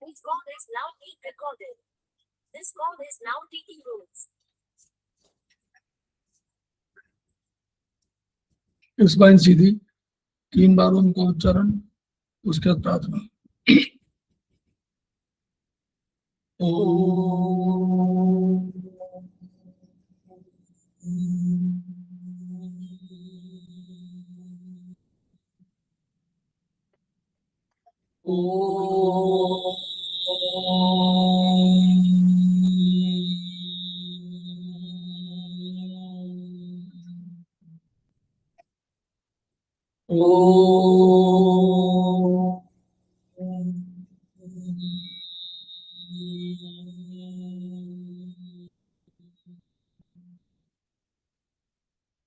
This call is now being recorded. This call is now taking roots. इस बाइन सीधी 3 बार उनको उच्चारण, उसके बाद प्रार्थना।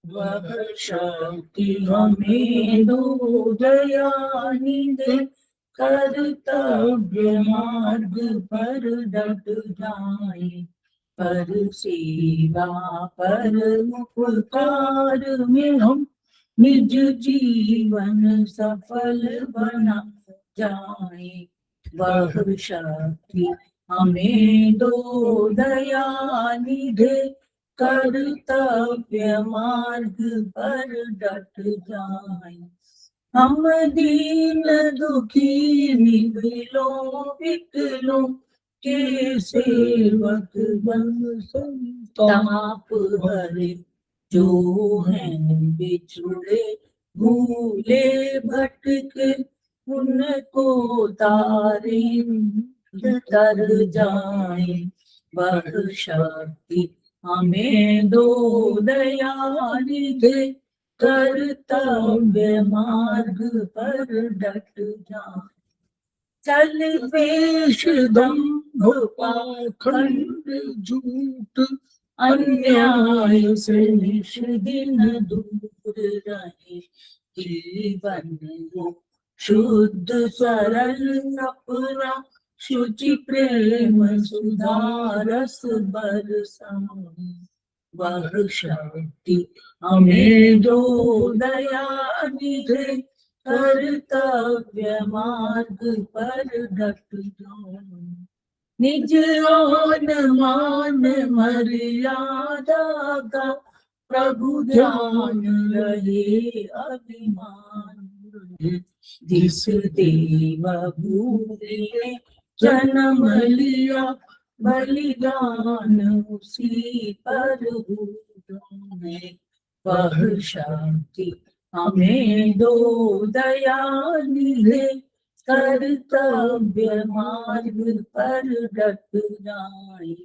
वह शक्ति हमें दो दयानिधे, कर्तव्य मार्ग पर डट जाए, पर सेवा पर उपकार में हम निज जीवन सफल बना जाए। वह शक्ति हमें दो दयानिधे, कर्तव्य मार्ग पर डट जाए। हम दीन दुखी निगलों विकलों के सेवक बन संताप हरे, जो हैं बिछुड़े भूले भटके, उनको तारे तर जाए। वह शक्ति हमें दो दयानिधे, कर्तव्य मार्ग पर डट जाए। चल वेश दंभ पाखंड झूठ, अन्याय से निश दिन दूर रहे। जीवन हो शुद्ध सरल अपना, शुचि प्रेम सुधारस बरसाए। वह शक्ति हमें दो दयानिधे, कर्तव्य मार्ग पर डट जाए। निज आन मान मर्यादा का प्रभु ध्यान रहे, अभिमान रहे। जिस देव भूमि में जन्म लिया, बलिदान उसी पर हो जाए। वह शक्ति हमें दो दयानिधे, कर्तव्य मार्ग पर डट जाए।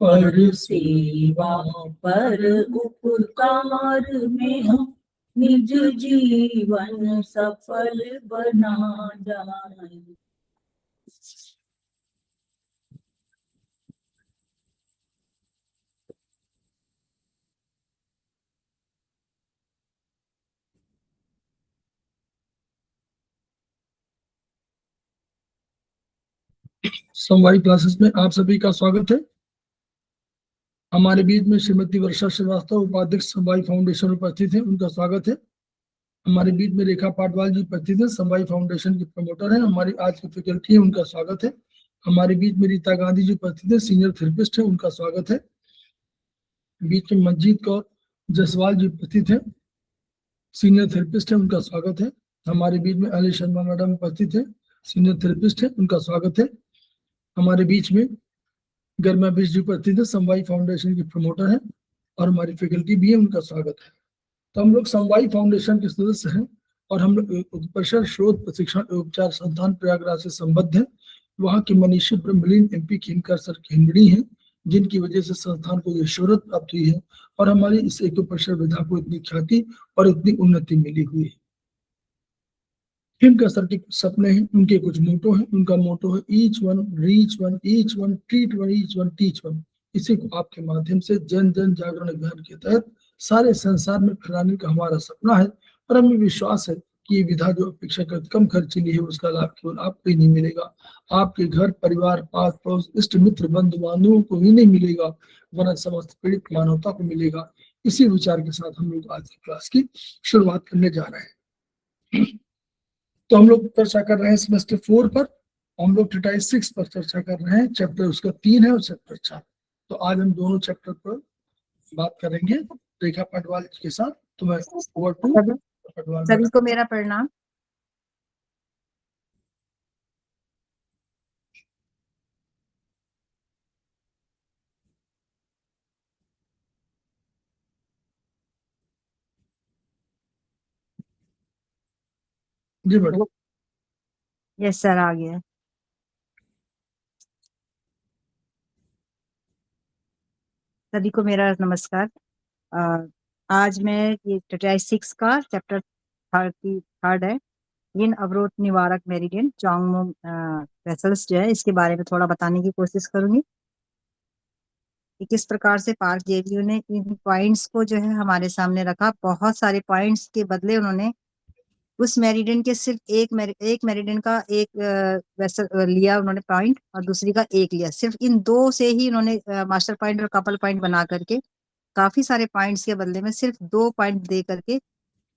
पर सेवा पर उपकार में हम निज जीवन सफल बना जाए। समवाई क्लासेस में आप सभी का स्वागत है। हमारे बीच में श्रीमती वर्षा श्रीवास्तव, उपाध्यक्ष समवाई फाउंडेशन उपस्थित है, उनका स्वागत है। हमारे बीच में रेखा पाटवाल जी उपस्थित है, समवाई फाउंडेशन की प्रमोटर है, हमारी आज की फैकल्टी है, उनका स्वागत है। हमारे बीच में रीता गांधी जी उपस्थित है, सीनियर थेरेपिस्ट है, उनका स्वागत है। बीच में मंजीत कौर जसवाल जी उपस्थित है, सीनियर थेरेपिस्ट है, उनका स्वागत है। हमारे बीच में अली शर्मा मैडम उपस्थित है, सीनियर थेरेपिस्ट है, उनका स्वागत है। हमारे बीच में गर्मा बिश जी उपस्थित है, समवाई फाउंडेशन की प्रमोटर है और हमारी फैकल्टी भी है, उनका स्वागत है। तो हम लोग समवाई फाउंडेशन के सदस्य हैं और हम लोग परिसर शोध प्रशिक्षण एवं उपचार संस्थान प्रयागराज से संबद्ध है। वहाँ के मनीषी ब्रह्मलीन MP खेमकर सर खेमड़ी हैं, जिनकी वजह से संस्थान को ये शोहरत प्राप्त हुई है और हमारी इस एक परिसर विधा को इतनी ख्याति और इतनी उन्नति मिली हुई है। खेमकर सर के कुछ सपने हैं, उनके कुछ मोटो हैं। उनका मोटो है each one reach one, each one treat one, each one teach one. इसी को आपके माध्यम से जन जन जागरण अभियान के तहत सारे संसार में फैलाने का हमारा सपना है और हमें विश्वास है कि ये विधा जो अपेक्षाकृत कम खर्चीली है, उसका लाभ केवल आपको ही नहीं मिलेगा, आपके घर परिवार पास पड़ोस इष्ट मित्र बंधु बांधवों को ही नहीं मिलेगा, वरन समस्त पीड़ित मानवता को मिलेगा। इसी विचार के साथ हम लोग आज की क्लास की शुरुआत करने जा रहे हैं। तो हम लोग चर्चा कर रहे हैं सेमेस्टर 4 पर हम लोग ट्रिटाइज 6 पर चर्चा कर रहे हैं, चैप्टर उसका 3 है और चैप्टर 4। तो आज हम दोनों चैप्टर पर बात करेंगे रेखा पटवाल जी के साथ। तो मैं ओवर टू पटवाल सभी मैडम। को मेरा प्रणाम। जी मैडम। यस सर, आ गया। सभी को मेरा नमस्कार। आज मैं ये ट्रिटाइज 6 का चैप्टर 33 है, इन अवरोध निवारक मेरिडियन चोंगमो वेसल्स जो है, इसके बारे में थोड़ा बताने की कोशिश करूंगी कि किस प्रकार से पार्क जेवीयू ने इन पॉइंट्स को जो है हमारे सामने रखा। बहुत सारे पॉइंट्स के बदले उन्होंने उस मेरिडियन के सिर्फ एक मेरिडियन का एक वेसल लिया उन्होंने पॉइंट, और दूसरी का एक लिया। सिर्फ इन दो से ही उन्होंने मास्टर पॉइंट और कपल पॉइंट बना करके काफी सारे पॉइंट्स के बदले में सिर्फ 2 पॉइंट दे करके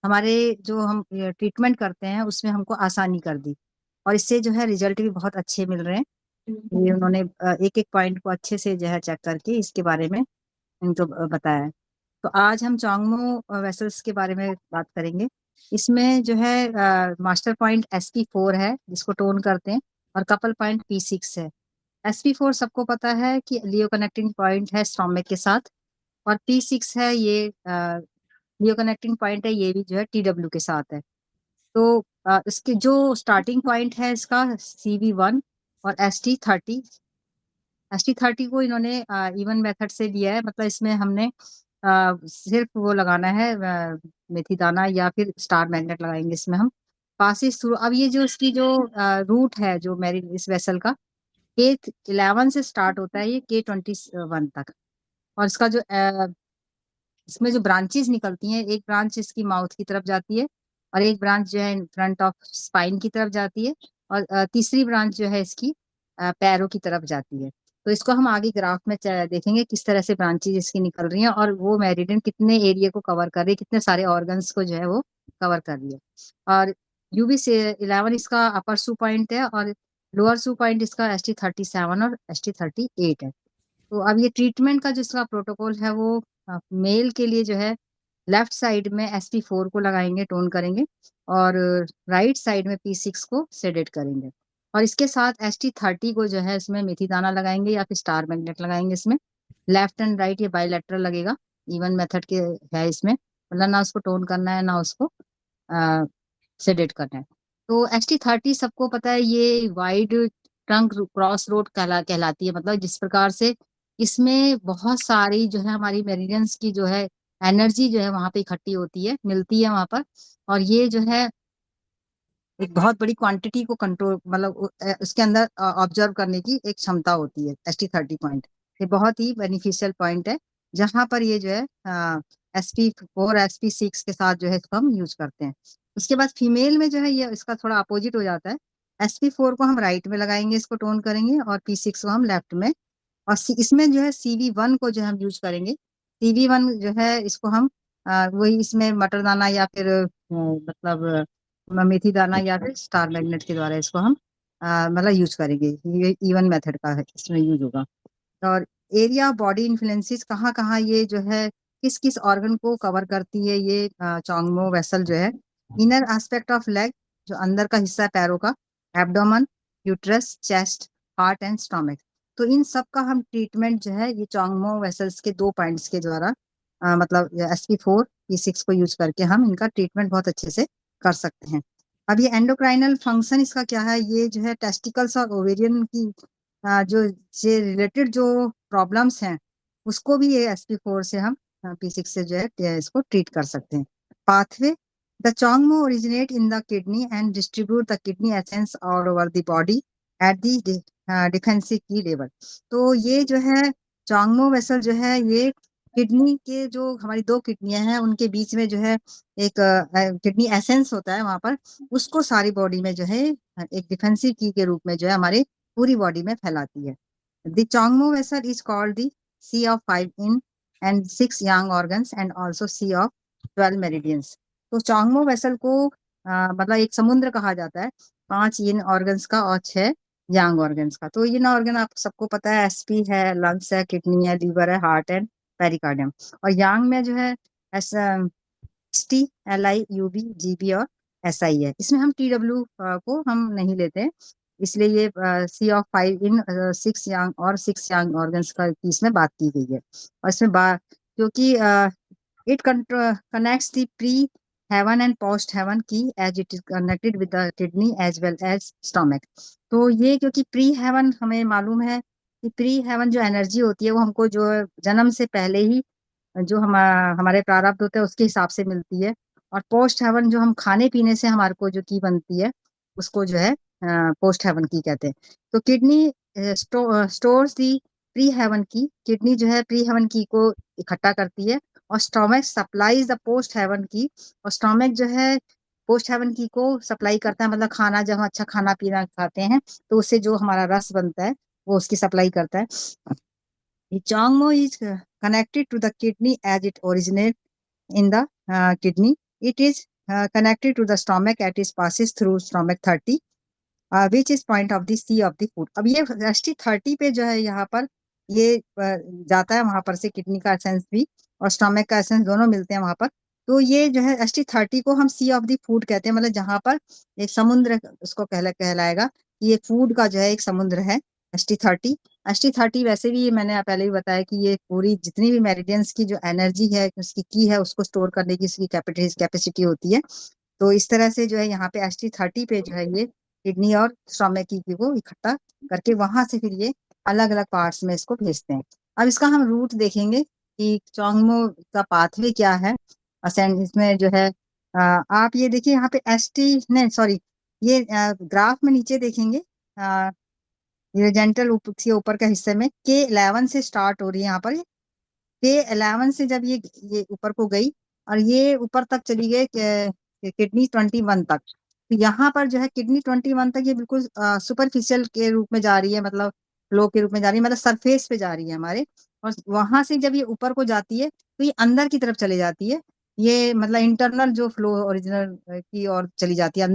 हमारे जो हम ट्रीटमेंट करते हैं उसमें हमको आसानी कर दी, और इससे जो है रिजल्ट भी बहुत अच्छे मिल रहे हैं। ये उन्होंने एक एक पॉइंट को अच्छे से जो है चेक करके इसके बारे में इनको बताया है। तो आज हम चोंगमो वेसल्स के बारे में बात करेंगे। इसमें जो है मास्टर पॉइंट SP4 है जिसको टोन करते हैं, और कपल पॉइंट P6 है। SP4 सबको पता है कि लियो कनेक्टिंग पॉइंट है स्टोमिक के साथ, और P6 है ये लियो कनेक्टिंग पॉइंट है, ये भी जो है TW के साथ है। तो इसके जो स्टार्टिंग पॉइंट है इसका CV1 और ST30 को इन्होंने इवन मेथड से लिया है। मतलब इसमें हमने सिर्फ वो लगाना है मेथी दाना या फिर स्टार मैग्नेट लगाएंगे इसमें हम पासिस थ्रू। अब ये जो इसकी जो रूट है जो मेरी इस वेसल का K11 से स्टार्ट होता है, ये K21 तक। और इसका जो इसमें जो ब्रांचेस निकलती हैं, एक ब्रांच इसकी माउथ की तरफ जाती है, और एक ब्रांच जो है फ्रंट ऑफ स्पाइन की तरफ जाती है, और तीसरी ब्रांच जो है इसकी पैरों की तरफ जाती है। तो इसको हम आगे ग्राफ में देखेंगे किस तरह से ब्रांचेज इसकी निकल रही हैं, और वो मेरिडियन कितने एरिया को कवर कर रही है, कितने सारे ऑर्गन्स को जो है वो कवर कर रही है। और UV से 11 इसका अपर सू पॉइंट है, और लोअर सू पॉइंट इसका ST37 और ST38 है। तो अब ये ट्रीटमेंट का जो इसका प्रोटोकॉल है वो मेल के लिए जो है लेफ्ट साइड में SP4 को लगाएंगे, टोन करेंगे, और राइट साइड में P6 को सेडेट करेंगे, और इसके साथ ST30 को जो है इसमें मेथी दाना लगाएंगे या फिर स्टार मैग्नेट लगाएंगे। इसमें लेफ्ट एंड राइट ये बायलैटरल लगेगा, इवन मेथड के है इसमें, मतलब ना उसको टोन करना है ना उसको सेडेट करना है। तो ST30 सबको पता है ये वाइड ट्रंक क्रॉस रोड कहलाती है। मतलब जिस प्रकार से इसमें बहुत सारी जो है हमारी मेरिडियंस की जो है एनर्जी जो है वहां पे इकट्ठी होती है, मिलती है वहां पर, और ये जो है एक बहुत बड़ी क्वांटिटी को कंट्रोल, मतलब उसके अंदर ऑब्जर्व करने की एक क्षमता होती है। ST30 पॉइंट ये बहुत ही बेनिफिशियल पॉइंट है, जहां पर ये जो है SP4 SP6 के साथ जो है इसको हम यूज करते हैं। उसके बाद फीमेल में जो है ये इसका थोड़ा अपोजिट हो जाता है। SP4 को हम राइट में लगाएंगे, इसको टोन करेंगे, और P6 को हम लेफ्ट में, और इसमें जो है CV1 को जो हम यूज करेंगे। CV1 जो है इसको हम वही इसमें मटर दाना या फिर मतलब मेथी दाना या फिर स्टार मैग्नेट के द्वारा इसको हम मतलब यूज करेंगे। ये इवन मेथड का है, इसमें यूज होगा। और एरिया बॉडी इन्फ्लुएंसेस कहाँ कहाँ ये जो है किस किस ऑर्गन को कवर करती है, ये चोंगमो वेसल जो है। इनर एस्पेक्ट ऑफ लेग, जो अंदर का हिस्सा है पैरों का, abdomen, uterus, chest, heart and stomach. तो इन सब का हम ट्रीटमेंट जो है ये चोंगमो वेसल्स के 2 पॉइंट्स के द्वारा मतलब SP4 P6 को यूज करके हम इनका ट्रीटमेंट बहुत अच्छे से कर सकते हैं। अब ये एंडोक्राइनल फंक्शन इसका क्या है, ये जो है टेस्टिकल्स और ओवेरियन की जो से रिलेटेड जो प्रॉब्लम्स हैं उसको भी ये SP4 से हम P6 से जो है इसको ट्रीट कर सकते हैं। Pathway, the chongmo originate in the kidney and distribute the kidney essence all over the body at the defensive qi level. तो ये जो है चोंगमो वेसल जो है ये किडनी के जो हमारी 2 किडनियां हैं उनके बीच में जो है एक किडनी एसेंस होता है वहां पर, उसको सारी बॉडी में जो है एक डिफेंसिव की के रूप में जो है हमारे पूरी बॉडी में फैलाती है। The chongmo vessel is called the sea of 5 yin and 6 yang organs and also sea of 12 meridians. तो चोंगमो वेसल को मतलब एक समुद्र कहा जाता है, 5 इन ऑर्गन्स का और 6 यंग ऑर्गन्स का। तो ये ना ऑर्गन आप सबको पता है, एसपी है, लंग्स है, किडनी है, लीवर है, हार्ट एंड पेरिकार्डियम। और यंग में जो है एसटी, एलआई, यूबी, जीबी और एसआई है। इसमें हम टीडब्ल्यू को हम नहीं लेते हैं, इसलिए ये सी ऑफ 5 इन 6 यंग और 6 यंग ऑर्गन्स का की इसमें बात की गई है। और इसमें क्योंकि it connects the pre-heaven and post-heaven की as it is connected with the kidney as well as stomach। तो ये क्योंकि pre-heaven हमें मालूम है कि pre-heaven जो एनर्जी होती है वो हमको जो जन्म से पहले ही जो हमारे प्रारब्ध होते हैं उसके हिसाब से मिलती है। और पोस्ट हेवन जो हम खाने पीने से हमारे को जो की बनती है उसको जो है पोस्ट हेवन की कहते हैं। तो किडनी स्टोर्स दी प्री हेवन की, किडनी जो है प्री हेवन की को इकट्ठा करती है। और stomach supplies the post heaven की, और स्टोमक जो है पोस्ट हेवन की को सप्लाई करता है, मतलब खाना जब हम अच्छा खाना पीना खाते हैं तो उससे जो हमारा रस बनता है वो उसकी सप्लाई करता है। The Changmo is connected to the kidney as it originates in the kidney. It is connected to the stomach as it passes through stomach 30, which is point of the C of the food। अब ये ST30 पे जो है यहाँ पर ये जाता है, वहां पर से किडनी का एसेंस भी और स्टोमक का एसेंस दोनों मिलते हैं वहां पर। तो ये जो है ST30 को हम सी ऑफ द फूड कहते हैं, मतलब जहां पर एक समुद्र उसको कहलाएगा, ये फूड का जो है एक समुद्र है ST30। ST30 वैसे भी मैंने पहले ही बताया कि ये पूरी जितनी भी मेरिडियंस की जो एनर्जी है उसकी की है उसको स्टोर करने की इसकी कैपेसिटी होती है। तो इस तरह से जो है यहाँ पे ST30 पे जो है ये किडनी और स्टोमक की को इकट्ठा करके वहां से फिर ये अलग अलग पार्ट्स में इसको भेजते हैं। अब इसका हम रूट देखेंगे कि चोंगमो का पाथवे क्या है असेंड इसमें जो है। आप ये देखिए यहाँ पे नहीं सॉरी, ये ग्राफ में नीचे देखेंगे ये जेंटल ऊपर के हिस्से में K11 से स्टार्ट हो रही है। यहाँ पर K11 से जब ये ऊपर को गई और ये ऊपर तक चली गई किडनी 21 तक, तो यहाँ पर जो है किडनी 21 तक ये बिल्कुल सुपरफिशियल के रूप में जा रही है, मतलब फ्लो के रूप में जा रही है, मतलब सरफेस पे जा रही है हमारे। और वहां से जब ये ऊपर को जाती है तो ये अंदर की तरफ चली जाती है, ये मतलब इंटरनल जो फ्लो ओरिजिनल की ओर चली जाती है,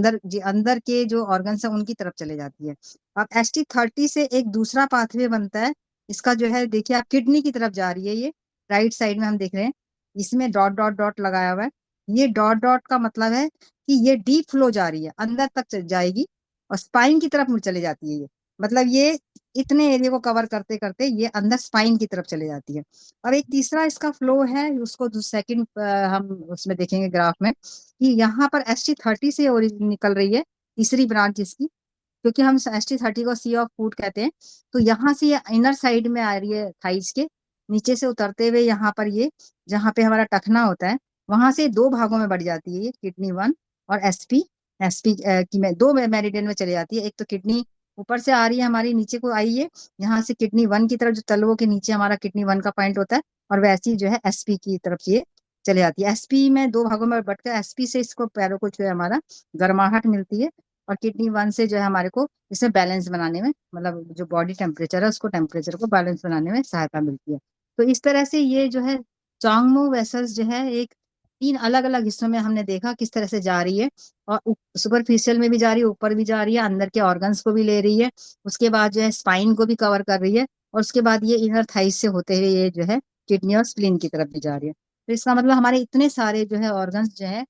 अंदर के जो ऑर्गन्स है उनकी तरफ चले जाती है। अब ST30 से एक दूसरा पाथवे बनता है, इसका जो है देखिए आप किडनी की तरफ जा रही है, ये राइट साइड में हम देख रहे हैं, इसमें डॉट डॉट डॉट लगाया हुआ है। ये डॉट डॉट का मतलब है कि ये डीप फ्लो जा रही है, अंदर तक जाएगी और स्पाइन की तरफ मुड़ चले जाती है। ये मतलब ये इतने एरिया को कवर करते करते ये अंदर स्पाइन की तरफ चले जाती है। और एक तीसरा इसका फ्लो है, उसको सेकंड हम उसमें देखेंगे ग्राफ में कि यहाँ पर ST30 से निकल रही है तीसरी ब्रांच इसकी, क्योंकि हम ST30 को सी ऑफ फूड कहते हैं। तो यहाँ से ये इनर साइड में आ रही है थाइस के नीचे से उतरते हुए यहाँ पर ये जहाँ पे हमारा टखना होता है वहां से 2 भागों में बढ़ जाती है ये किडनी 1 और एसपी की में 2 मेरिडियन में चली जाती है। एक तो किडनी ऊपर से आ रही है हमारी, नीचे को आई है यहाँ से किडनी 1 की तरफ, जो तलवों के नीचे हमारा किडनी 1 का पॉइंट होता है, और वैसी जो है एसपी की तरफ ये चले जाती है। एसपी में 2 भागों में बढ़कर एसपी से इसको पैरों को जो है हमारा गर्माहट मिलती है, और किडनी 1 से जो है हमारे को इसे बैलेंस बनाने में, मतलब जो बॉडी टेम्परेचर है उसको टेम्परेचर को बैलेंस बनाने में सहायता मिलती है। तो इस तरह से ये जो है चोंगमो वेसल्स जो है एक 3 अलग अलग हिस्सों में हमने देखा किस तरह से जा रही है, और सुपरफिशियल में भी जा रही है, ऊपर भी जा रही है, अंदर के ऑर्गन्स को भी ले रही है, उसके बाद जो है स्पाइन को भी कवर कर रही है, और उसके बाद ये इनर थाइस से होते हुए ये जो है किडनी और स्प्लीन की तरफ भी जा रही है। तो इसका मतलब हमारे इतने सारे जो है ऑर्गन्स जो है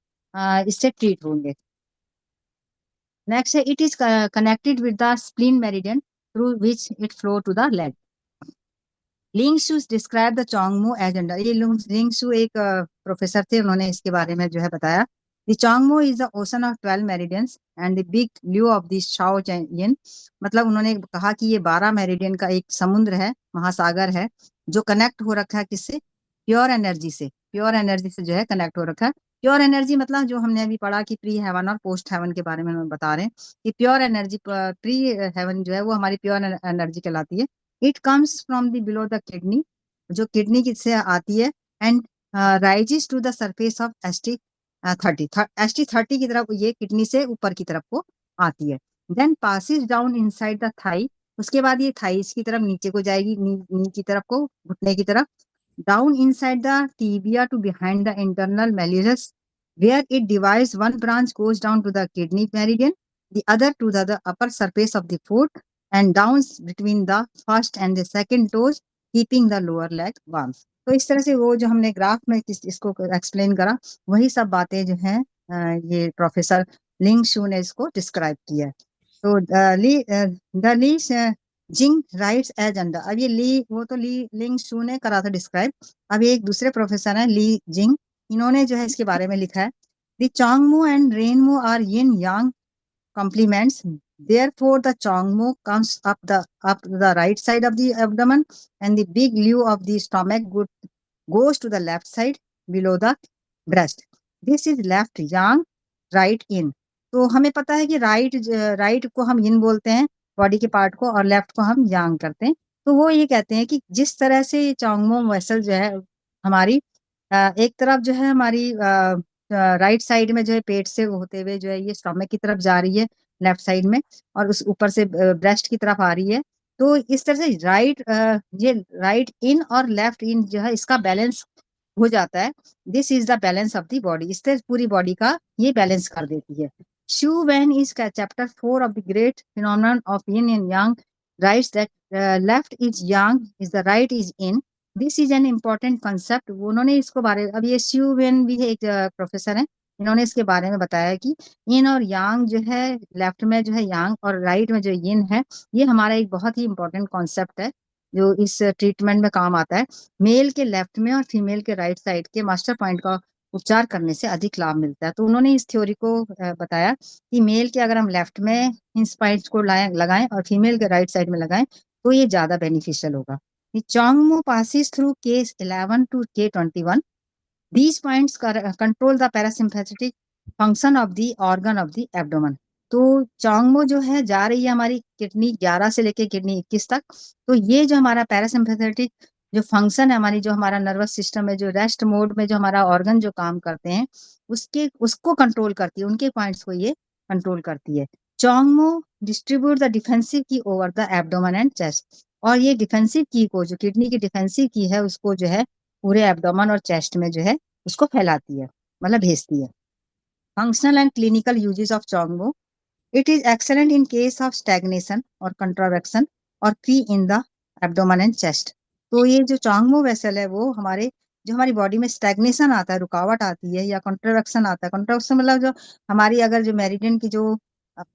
इससे ट्रीट होंगे। Next, it is connected with the spleen meridian through which it flow to the leg. लिंग शू डिस्क्राइब द चोंगमो एज अंडर, ये लिंग शू एक प्रोफेसर थे, उन्होंने इसके बारे में जो है बताया। The chongmo is the ocean of 12 meridians and the big liu of the shao chen, मतलब उन्होंने कहा कि ये 12 मेरिडियन का एक समुद्र है, महासागर है, जो कनेक्ट हो रखा है किससे, प्योर एनर्जी से, प्योर एनर्जी से जो है कनेक्ट हो रखा है। प्योर एनर्जी मतलब जो हमने अभी पढ़ा कि प्री हेवन और पोस्ट हेवन के बारे में हम बता रहे हैं कि प्योर एनर्जी, प्री हेवन जो है वो हमारी प्योर एनर्जी कहलाती है। It comes from the below the kidney, जो किडनी से आती है, and rises to the surface of ST30 की तरफ, ये किडनी से ऊपर की तरफ को आती है। Then passes down inside the thigh, उसके बाद ये थाइस की तरफ नीचे को जाएगी, नी की तरफ को, घुटने की तरफ, down inside the tibia to behind the internal malleus, where it divides. One branch goes down to the kidney meridian, the other to the upper surface of the foot, and downs between the first and the second toes, keeping the lower leg warm. तो इस तरह से वो जो हमने graph में इसको explain करा, वही सब बातें जो हैं ये प्रोफेसर लिंग शू ने इसको डिस्क्राइब किया है। तो the Li Jing writes as under, अब ये वो तो लिंग शू ने करा था डिस्क्राइब, अब ये एक दूसरे प्रोफेसर हैं ली जिंग, इन्होंने जो है इसके बारे में लिखा है, the chongmu and renmu are yin yang complements. Therefore, the chongmo comes up the right side of the abdomen, and the big liu of the stomach goes to the left side below the breast. This is left yang, right in. तो हमें पता है कि right को हम yin बोलते हैं body के पार्ट को, और लेफ्ट को हम yang करते हैं। तो वो ये कहते हैं कि जिस तरह से चोंगमो वेसल जो है हमारी एक तरफ जो है हमारी राइट साइड में जो है पेट से होते हुए जो है ये स्टमक की तरफ जा रही है लेफ्ट साइड में, और उस ऊपर से ब्रेस्ट की तरफ आ रही है। तो इस तरह से ये राइट इन और लेफ्ट इन जो है इसका बैलेंस हो जाता है। This is the balance of the body, इससे पूरी बॉडी का ये बैलेंस कर देती है। Su Wen is chapter 4 of the great phenomenon of yin and yang writes that left is yang is the right is yin, this is an important concept. उन्होंने इसको बारे, अब ये शू वेन भी एक प्रोफेसर हैं, इन्होंने इसके बारे में बताया कि यिन और यांग जो है, लेफ्ट में जो है यांग और राइट में जो यिन है, ये हमारा एक बहुत ही इम्पोर्टेंट कॉन्सेप्ट है जो इस ट्रीटमेंट में काम आता है। मेल के लेफ्ट में और फीमेल के राइट साइड के मास्टर पॉइंट का उपचार करने से अधिक लाभ मिलता है। तो उन्होंने इस थ्योरी को बताया कि मेल के अगर हम लेफ्ट में इन पॉइंट्स को लगाएं और फीमेल के राइट साइड में लगाएं तो ये ज्यादा बेनिफिशियल होगा। Chongmo passes through case 11 to K21. These points control the parasympathetic function of the organ of the abdomen. तो चोंगमो जो है जा रही है हमारी किडनी 11 से लेके किडनी 21 तक। तो ये जो हमारा पैरासिम्पैथेटिक जो फंक्शन है हमारी, जो हमारा नर्वस सिस्टम है, जो रेस्ट मोड में जो हमारा ऑर्गन जो काम करते हैं उसको कंट्रोल करती है, उनके पॉइंट्स को ये कंट्रोल करती है। चोंगमो डिस्ट्रीब्यूट द डिफेंसिव की over the abdomen and chest, और ये डिफेंसिव की को, जो किडनी की डिफेंसिव की है, उसको जो है पूरे एब्डोमेन और चेस्ट में जो है उसको फैलाती है, मतलब भेजती है। Functional and clinical uses of chongmo, it is excellent in case of stagnation और कंट्रावेक्शन और free in the abdomen and chest. तो ये जो चोंगमो वेसल है वो हमारी बॉडी में स्टैग्नेशन आता है, रुकावट आती है, या कंट्रावेक्शन आता है। कंट्रावेक्शन मतलब जो हमारी अगर जो मेरिडियन की जो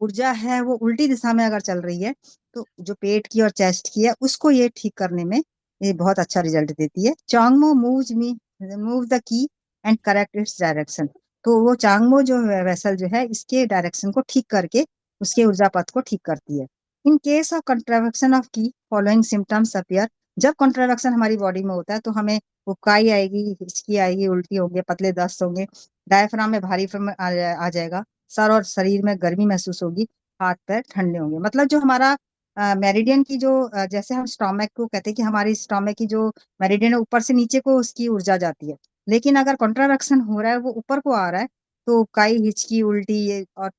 ऊर्जा है वो उल्टी दिशा में अगर चल रही है, तो जो पेट की और चेस्ट की है उसको ये ठीक करने में ये बहुत अच्छा रिजल्ट देती है। Chongmo move the qi and correct its direction. तो वो चोंगमो जो वेसल जो है इसके डायरेक्शन को ठीक करके उसके ऊर्जा पथ को ठीक करती है। इन केस ऑफ कंट्रावेक्शन ऑफ की फॉलोइंग सिम्टम्स अपीयर, जब कंट्रावेक्शन हमारी बॉडी में होता है तो हमें उबकाई आएगी, हिचकी आएगी, उल्टी होंगे, पतले दस्त होंगे, डायफ्राम में भारीपन आ जाएगा, सर और शरीर में गर्मी महसूस होगी, हाथ पैर ठंडे होंगे। मतलब जो हमारा मेरिडियन की जो जैसे हम स्टोमक को कहते हैं कि हमारी स्टोमक की जो मेरिडियन है ऊपर से नीचे को उसकी ऊर्जा जाती है, लेकिन अगर कंट्रावेक्शन हो रहा है वो ऊपर को आ रहा है तो उबकाई, हिचकी, उल्टी और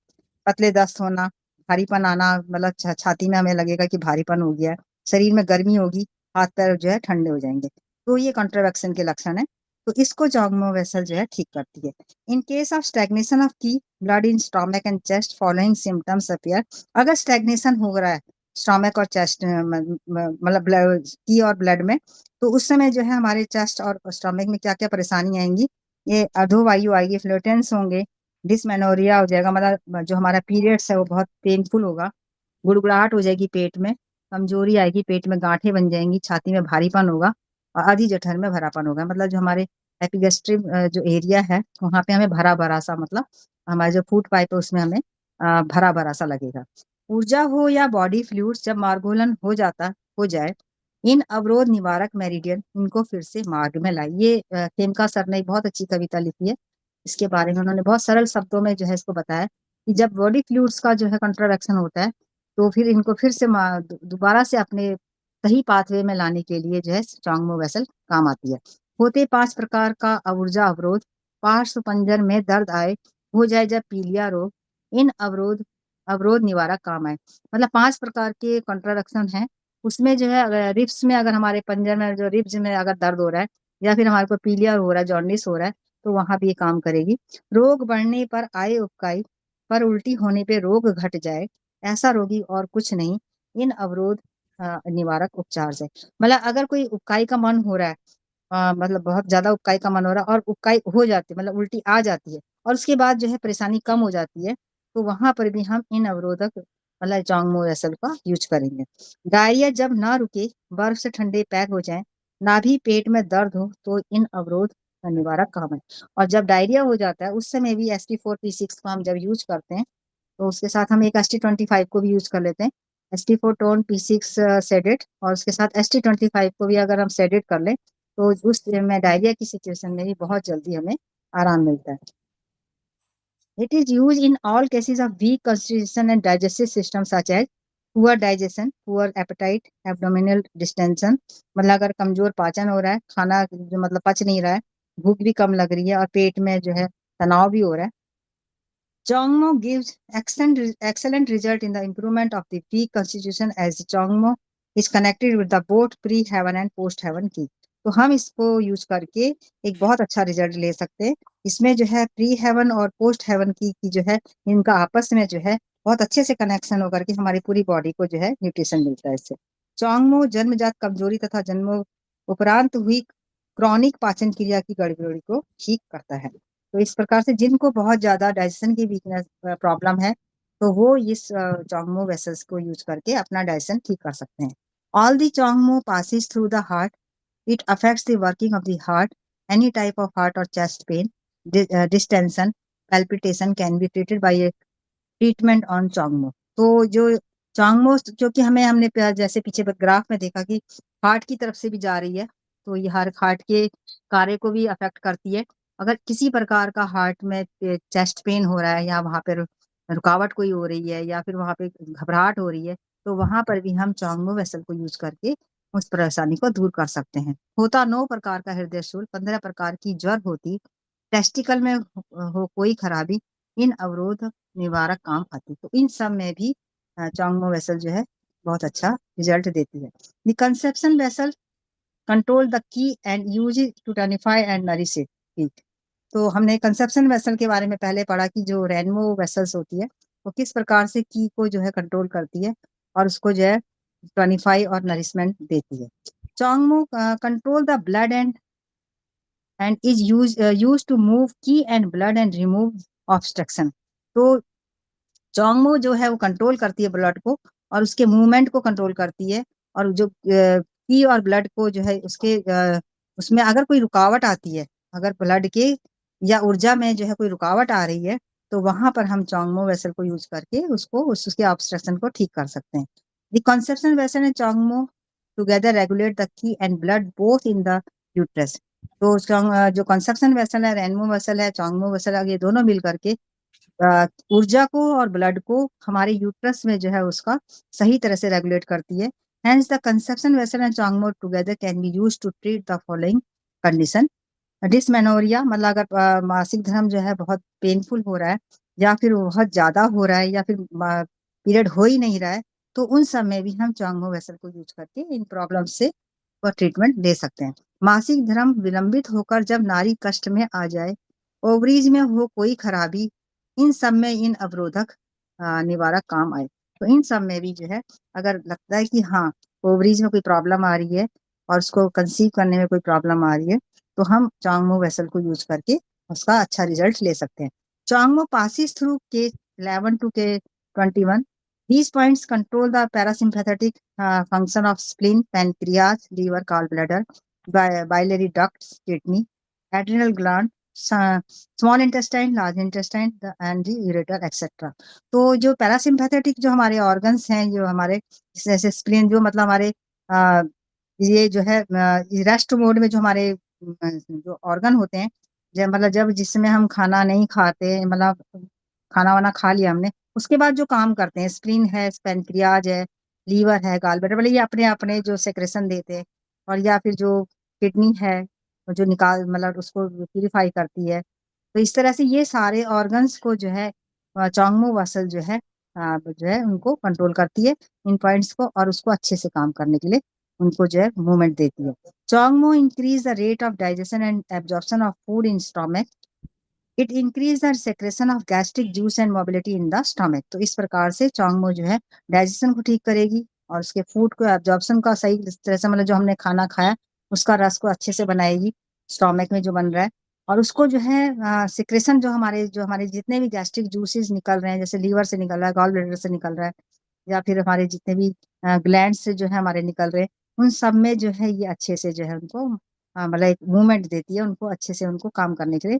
पतले दस्त होना, भारीपन आना, मतलब छाती में हमें लगेगा कि भारीपन हो गया है, शरीर में गर्मी होगी, हाथ पैर जो है ठंडे हो जाएंगे, तो ये कंट्रावेक्शन के लक्षण है। तो इसको चोंगमो वेसल जो है ठीक करती है। In case of stagnation of qi blood in stomach and chest following symptoms appear, अगर स्टैग्नेशन हो रहा है स्टोमक और चेस्ट मतलब की और ब्लड में, तो उस समय जो है हमारे चेस्ट और स्टोमक में क्या क्या परेशानी आएंगी, ये अधोवायु आएगी, फ्लोटेंस होंगे, डिसमेनोरिया हो जाएगा, मतलब जो हमारा पीरियड्स है वो बहुत पेनफुल होगा, गुड़गुड़ाहट हो जाएगी पेट में, कमजोरी आएगी, पेट में गांठें बन जाएंगी, छाती में भारीपन होगा और आधी जठर में भरापन होगा। मतलब जो हमारे एपिगैस्ट्रिक जो एरिया है वहां पे हमें भरा भरा सा, मतलब हमारे जो फूड पाइप है उसमें हमें भरा भरा सा लगेगा। ऊर्जा हो या बॉडी फ्लूइड्स जब मार्गोलन हो जाए, इन अवरोध निवारक मेरिडियन इनको फिर से मार्ग में लाए। ये खेमका सर ने बहुत अच्छी कविता लिखी है, इसके बारे में उन्होंने बहुत सरल शब्दों में जो है इसको बताया कि जब बॉडी फ्लूइड्स का जो है कंट्रावेक्शन होता है तो फिर इनको फिर से दोबारा से अपने सही पाथवे में लाने के लिए जो है चोंगमो वेसल काम आती है। होते 5 प्रकार का ऊर्जा अवरोध, पार्श्व पंजर में दर्द आए, हो जाए जब पीलिया रोग, इन अवरोध निवारक काम आए। मतलब 5 प्रकार के कंट्रावेक्शन है, उसमें जो है अगर रिब्स में, अगर हमारे पंजर में जो रिब्स में अगर दर्द हो रहा है या फिर हमारे को पीलिया हो रहा है, जॉन्डिस हो रहा है, तो वहां भी ये काम करेगी। रोग बढ़ने पर आए उबकाई, पर उल्टी होने पे रोग घट जाए, ऐसा रोगी और कुछ नहीं, इन अवरोध निवारक उपचार से। मतलब अगर कोई उबकाई का मन हो रहा है, मतलब बहुत ज्यादा उबकाई का मन हो रहा है और उबकाई हो जाती है, मतलब उल्टी आ जाती है और उसके बाद जो है परेशानी कम हो जाती है, तो वहां पर भी हम इन अवरोधक मतलब चोंगमो वेसल का यूज करेंगे। डायरिया जब ना रुके, बर्फ से ठंडे पैक हो जाए, ना भी पेट में दर्द हो, तो इन अवरोध निवारक काम है। और जब डायरिया हो जाता है उस समय भी ST4P6 को हम जब यूज करते हैं, तो उसके साथ हम एक ST25 को भी यूज कर लेते हैं। ST4 P6 सेडेट और उसके साथ ST25 को भी अगर हम सेडेट कर लें, तो उस में डायरिया की सिचुएशन में भी बहुत जल्दी हमें आराम मिलता है। It is used in all cases of weak constitution and digestive system such as poor digestion, poor appetite, abdominal distension, मतलब अगर कमजोर पाचन हो रहा है, खाना जो मतलब पच नहीं रहा है, भूख भी कम लग रही है और पेट में जो है तनाव भी हो रहा है। Chongmo gives excellent result in the improvement of the weak constitution as Chongmo is connected with the both pre-heaven and post-heaven की। तो हम इसको यूज करके एक बहुत अच्छा रिजल्ट ले सकते हैं। इसमें जो है प्री हेवन और पोस्ट हेवन की जो है इनका आपस में जो है बहुत अच्छे से कनेक्शन होकर के हमारी पूरी बॉडी को जो है न्यूट्रिशन मिलता है इससे। चोंगमो जन्मजात कमजोरी तथा जन्मों उपरांत हुई क्रॉनिक पाचन क्रिया की गड़बड़ी को ठीक करता है। तो इस प्रकार से जिनको बहुत ज्यादा डाइजेशन की वीकनेस प्रॉब्लम है, तो वो इस चोंगमो वेसल्स को यूज करके अपना डाइजेशन ठीक कर सकते हैं। All the chongmo passes through the heart, it affects the working of the heart, any type of heart और chest pain, distension, palpitation can be treated by a treatment on chongmo. तो जो चोंगमो जो कि हमने जैसे पीछे ग्राफ में देखा कि हार्ट की तरफ से भी जा रही है, तो ये हार्ट के कार्य को भी अफेक्ट करती है। अगर किसी प्रकार का हार्ट में चेस्ट पेन हो रहा है या वहां पर रुकावट कोई हो रही है या फिर वहां पे घबराहट हो रही है, तो वहां पर भी हम चोंगमो वेसल को यूज करके उस परेशानी को दूर कर सकते हैं। होता 9 प्रकार का हृदय शूल, 15 प्रकार की ज्वर होती, टेस्टिकल में हो कोई खराबी, इन अवरोध निवारक काम आती। तो इन सब में भी चोंगमो वेसल जो है बहुत अच्छा रिजल्ट देती है। The conception vessel control the qi and use it to tonify and nourish it. तो हमने कंसेप्शन वेसल के बारे में पहले पढ़ा कि जो रेनबो वेसल्स होती है वो किस प्रकार से की को जो है कंट्रोल करती है और उसको जो है टनिफाई और नरिशमेंट देती है। Chongmo control the blood and is used to move key and blood and remove obstruction। तो चोंगमो जो है वो कंट्रोल करती है ब्लड को और उसके मूवमेंट को कंट्रोल करती है, और जो की और ब्लड को जो है उसके उसमें अगर कोई रुकावट आती है, अगर ब्लड के या ऊर्जा में जो है कोई रुकावट आ रही है, तो वहां पर हम चोंगमो वेसल को यूज करके उसके ऑब्स्ट्रक्शन को ठीक कर सकते हैं। The conception vessel and chongmo together regulate the qi and blood both in the uterus. तो जो कंसेप्शन वेसल है, रेनबो वेसल है, चोंगमो वेसल है, ये दोनों मिल करके ऊर्जा को और ब्लड को हमारे यूट्रस में जो है उसका सही तरह से रेगुलेट करती है। Hence the conception vessel and chongmo together can be used to treat the following condition। Dysmenorrhea, मतलब अगर मासिक धर्म जो है बहुत पेनफुल हो रहा है या फिर बहुत ज्यादा हो रहा है या फिर पीरियड हो ही नहीं रहा है, तो उन सब में भी हम चोंगमो वेसल को यूज करके इन प्रॉब्लम से ट्रीटमेंट दे सकते हैं। मासिक धर्म विलंबित होकर जब नारी कष्ट में आ जाए, ओवरीज में हो कोई खराबी, इन सब में इन अवरोधक निवारक काम आए। तो इन सब में भी जो है अगर लगता है कि हाँ ओवरीज में कोई प्रॉब्लम आ रही है और उसको कंसीव करने में कोई प्रॉब्लम आ रही है, तो हम चोंगमो वेसल को यूज करके उसका अच्छा रिजल्ट ले सकते हैं। Chongmo passes through K11 to K21। These points control the parasympathetic function of spleen, pancreas, liver, gallbladder, biliary ducts, kidney, adrenal gland, small intestine, large intestine and the ureter etcetera. तो जो parasympathetic जो हमारे organs हैं, जो हमारे जैसे spleen, जो मतलब हमारे ये जो है रेस्ट मोड में जो हमारे जो ऑर्गन होते हैं, जब मतलब जब जिसमें हम खाना नहीं खाते, मतलब खाना वाना खा लिया हमने, उसके बाद जो काम करते हैं, स्प्लीन है, पैनक्रियाज है, लीवर है, गॉलब्लैडर, मतलब ये अपने अपने जो सेक्रेशन देते हैं, और या फिर जो किडनी है जो निकाल मतलब उसको प्यूरिफाई करती है। तो इस तरह से ये सारे ऑर्गन्स को जो है चोंगमो वेसल जो है उनको कंट्रोल करती है, इन पॉइंट्स को, और उसको अच्छे से काम करने के लिए उनको जो है मूवमेंट देती है। Chongmo increase the rate of digestion and absorption of food in stomach. It increase the secretion of gastric juice and mobility in the stomach. तो इस प्रकार से चोंगमो जो है डाइजेशन को ठीक करेगी, और उसके फूड को एब्जॉर्प्शन का सही तरह से, मतलब जो हमने खाना खाया उसका रस को अच्छे से बनाएगी स्टोमक में जो बन रहा है। और उसको जो है सिक्रेशन, जो हमारे जितने भी गैस्ट्रिक जूसेस निकल रहे हैं, जैसे लीवर से निकल रहा है, गॉल ब्लैडर से निकल रहा है, या फिर हमारे जितने भी ग्लैंड से जो है हमारे निकल रहे हैं, उन सब में जो है ये अच्छे से जो है उनको मतलब एक मूवमेंट देती है, उनको अच्छे से उनको काम करने के लिए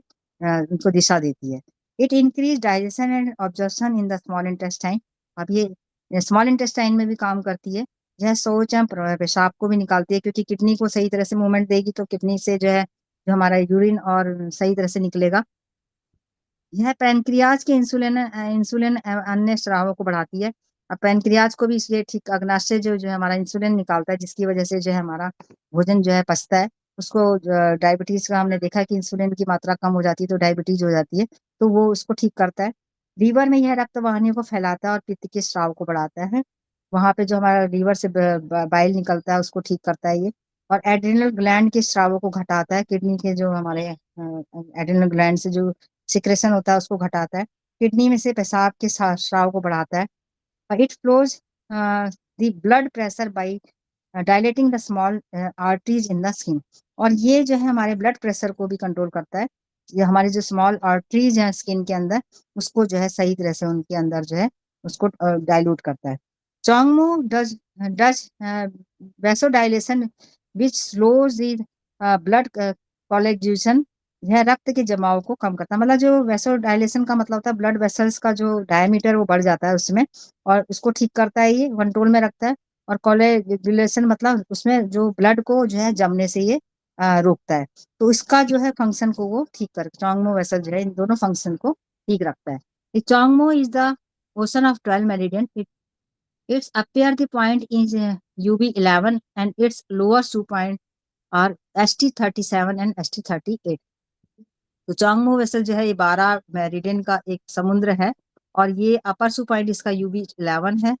उनको दिशा देती है। It increase digestion and absorption in the small intestine. अब ये स्मॉल इंटेस्टाइन में भी काम करती है, जो है शौच पेशाब को भी निकालती है, क्योंकि किडनी को सही तरह से मूवमेंट देगी तो किडनी से जो है जो हमारा यूरिन और सही तरह से निकलेगा। यह पैनक्रियाज के इंसुलिन अन्य स्रावों को बढ़ाती है। अब पैनक्रियाज को भी इसलिए ठीक, अग्नाशय जो है हमारा इंसुलिन निकालता है, जिसकी वजह से जो है हमारा भोजन जो है पचता है। उसको डायबिटीज का हमने देखा कि इंसुलिन की मात्रा कम हो जाती है तो डायबिटीज हो जाती है, तो वो उसको ठीक करता है। लीवर में यह रक्त वाहिनियों को फैलाता है और पित्त के स्राव को बढ़ाता है। वहां पे जो हमारा लीवर से बाइल निकलता है उसको ठीक करता है ये। और एड्रिनल ग्लैंड के स्रावों को घटाता है, किडनी के जो हमारे एड्रिनल ग्लैंड से जो सिक्रेशन होता है उसको घटाता है। किडनी में से पेशाब के स्राव को बढ़ाता है। It flows the blood pressure by dilating the small arteries in the skin. और ये जो है हमारे ब्लड प्रेशर को भी कंट्रोल करता है। ये हमारी जो स्मॉल आर्टरीज हैं स्किन के अंदर, उसको जो है सही तरह से उनके अंदर जो है उसको डाइल्यूट करता है। Chongmu does vasodilation which slows the blood collection. यह रक्त के जमाव को कम करता है, मतलब जो वैसोडाइलेशन का मतलब होता है ब्लड वेसल्स का जो डायमीटर वो बढ़ जाता है उसमें, और उसको ठीक करता है, ये कंट्रोल में रखता है। और कोलेगुलेशन मतलब उसमें जो ब्लड को जो है जमने से ये रोकता है। तो इसका जो है फंक्शन को वो ठीक कर, चोंगमो वेसल जो है इन दोनों फंक्शन को ठीक रखता है। Chongmo is the ocean of 12 meridian. Its upper the point is UB11 and its lower 2 point are ST37 and ST38। तो चोंगमो वेसल जो है ये 12 मेरिडियन का एक समुद्र है, और ये अपर सू पॉइंट इसका UB11 है।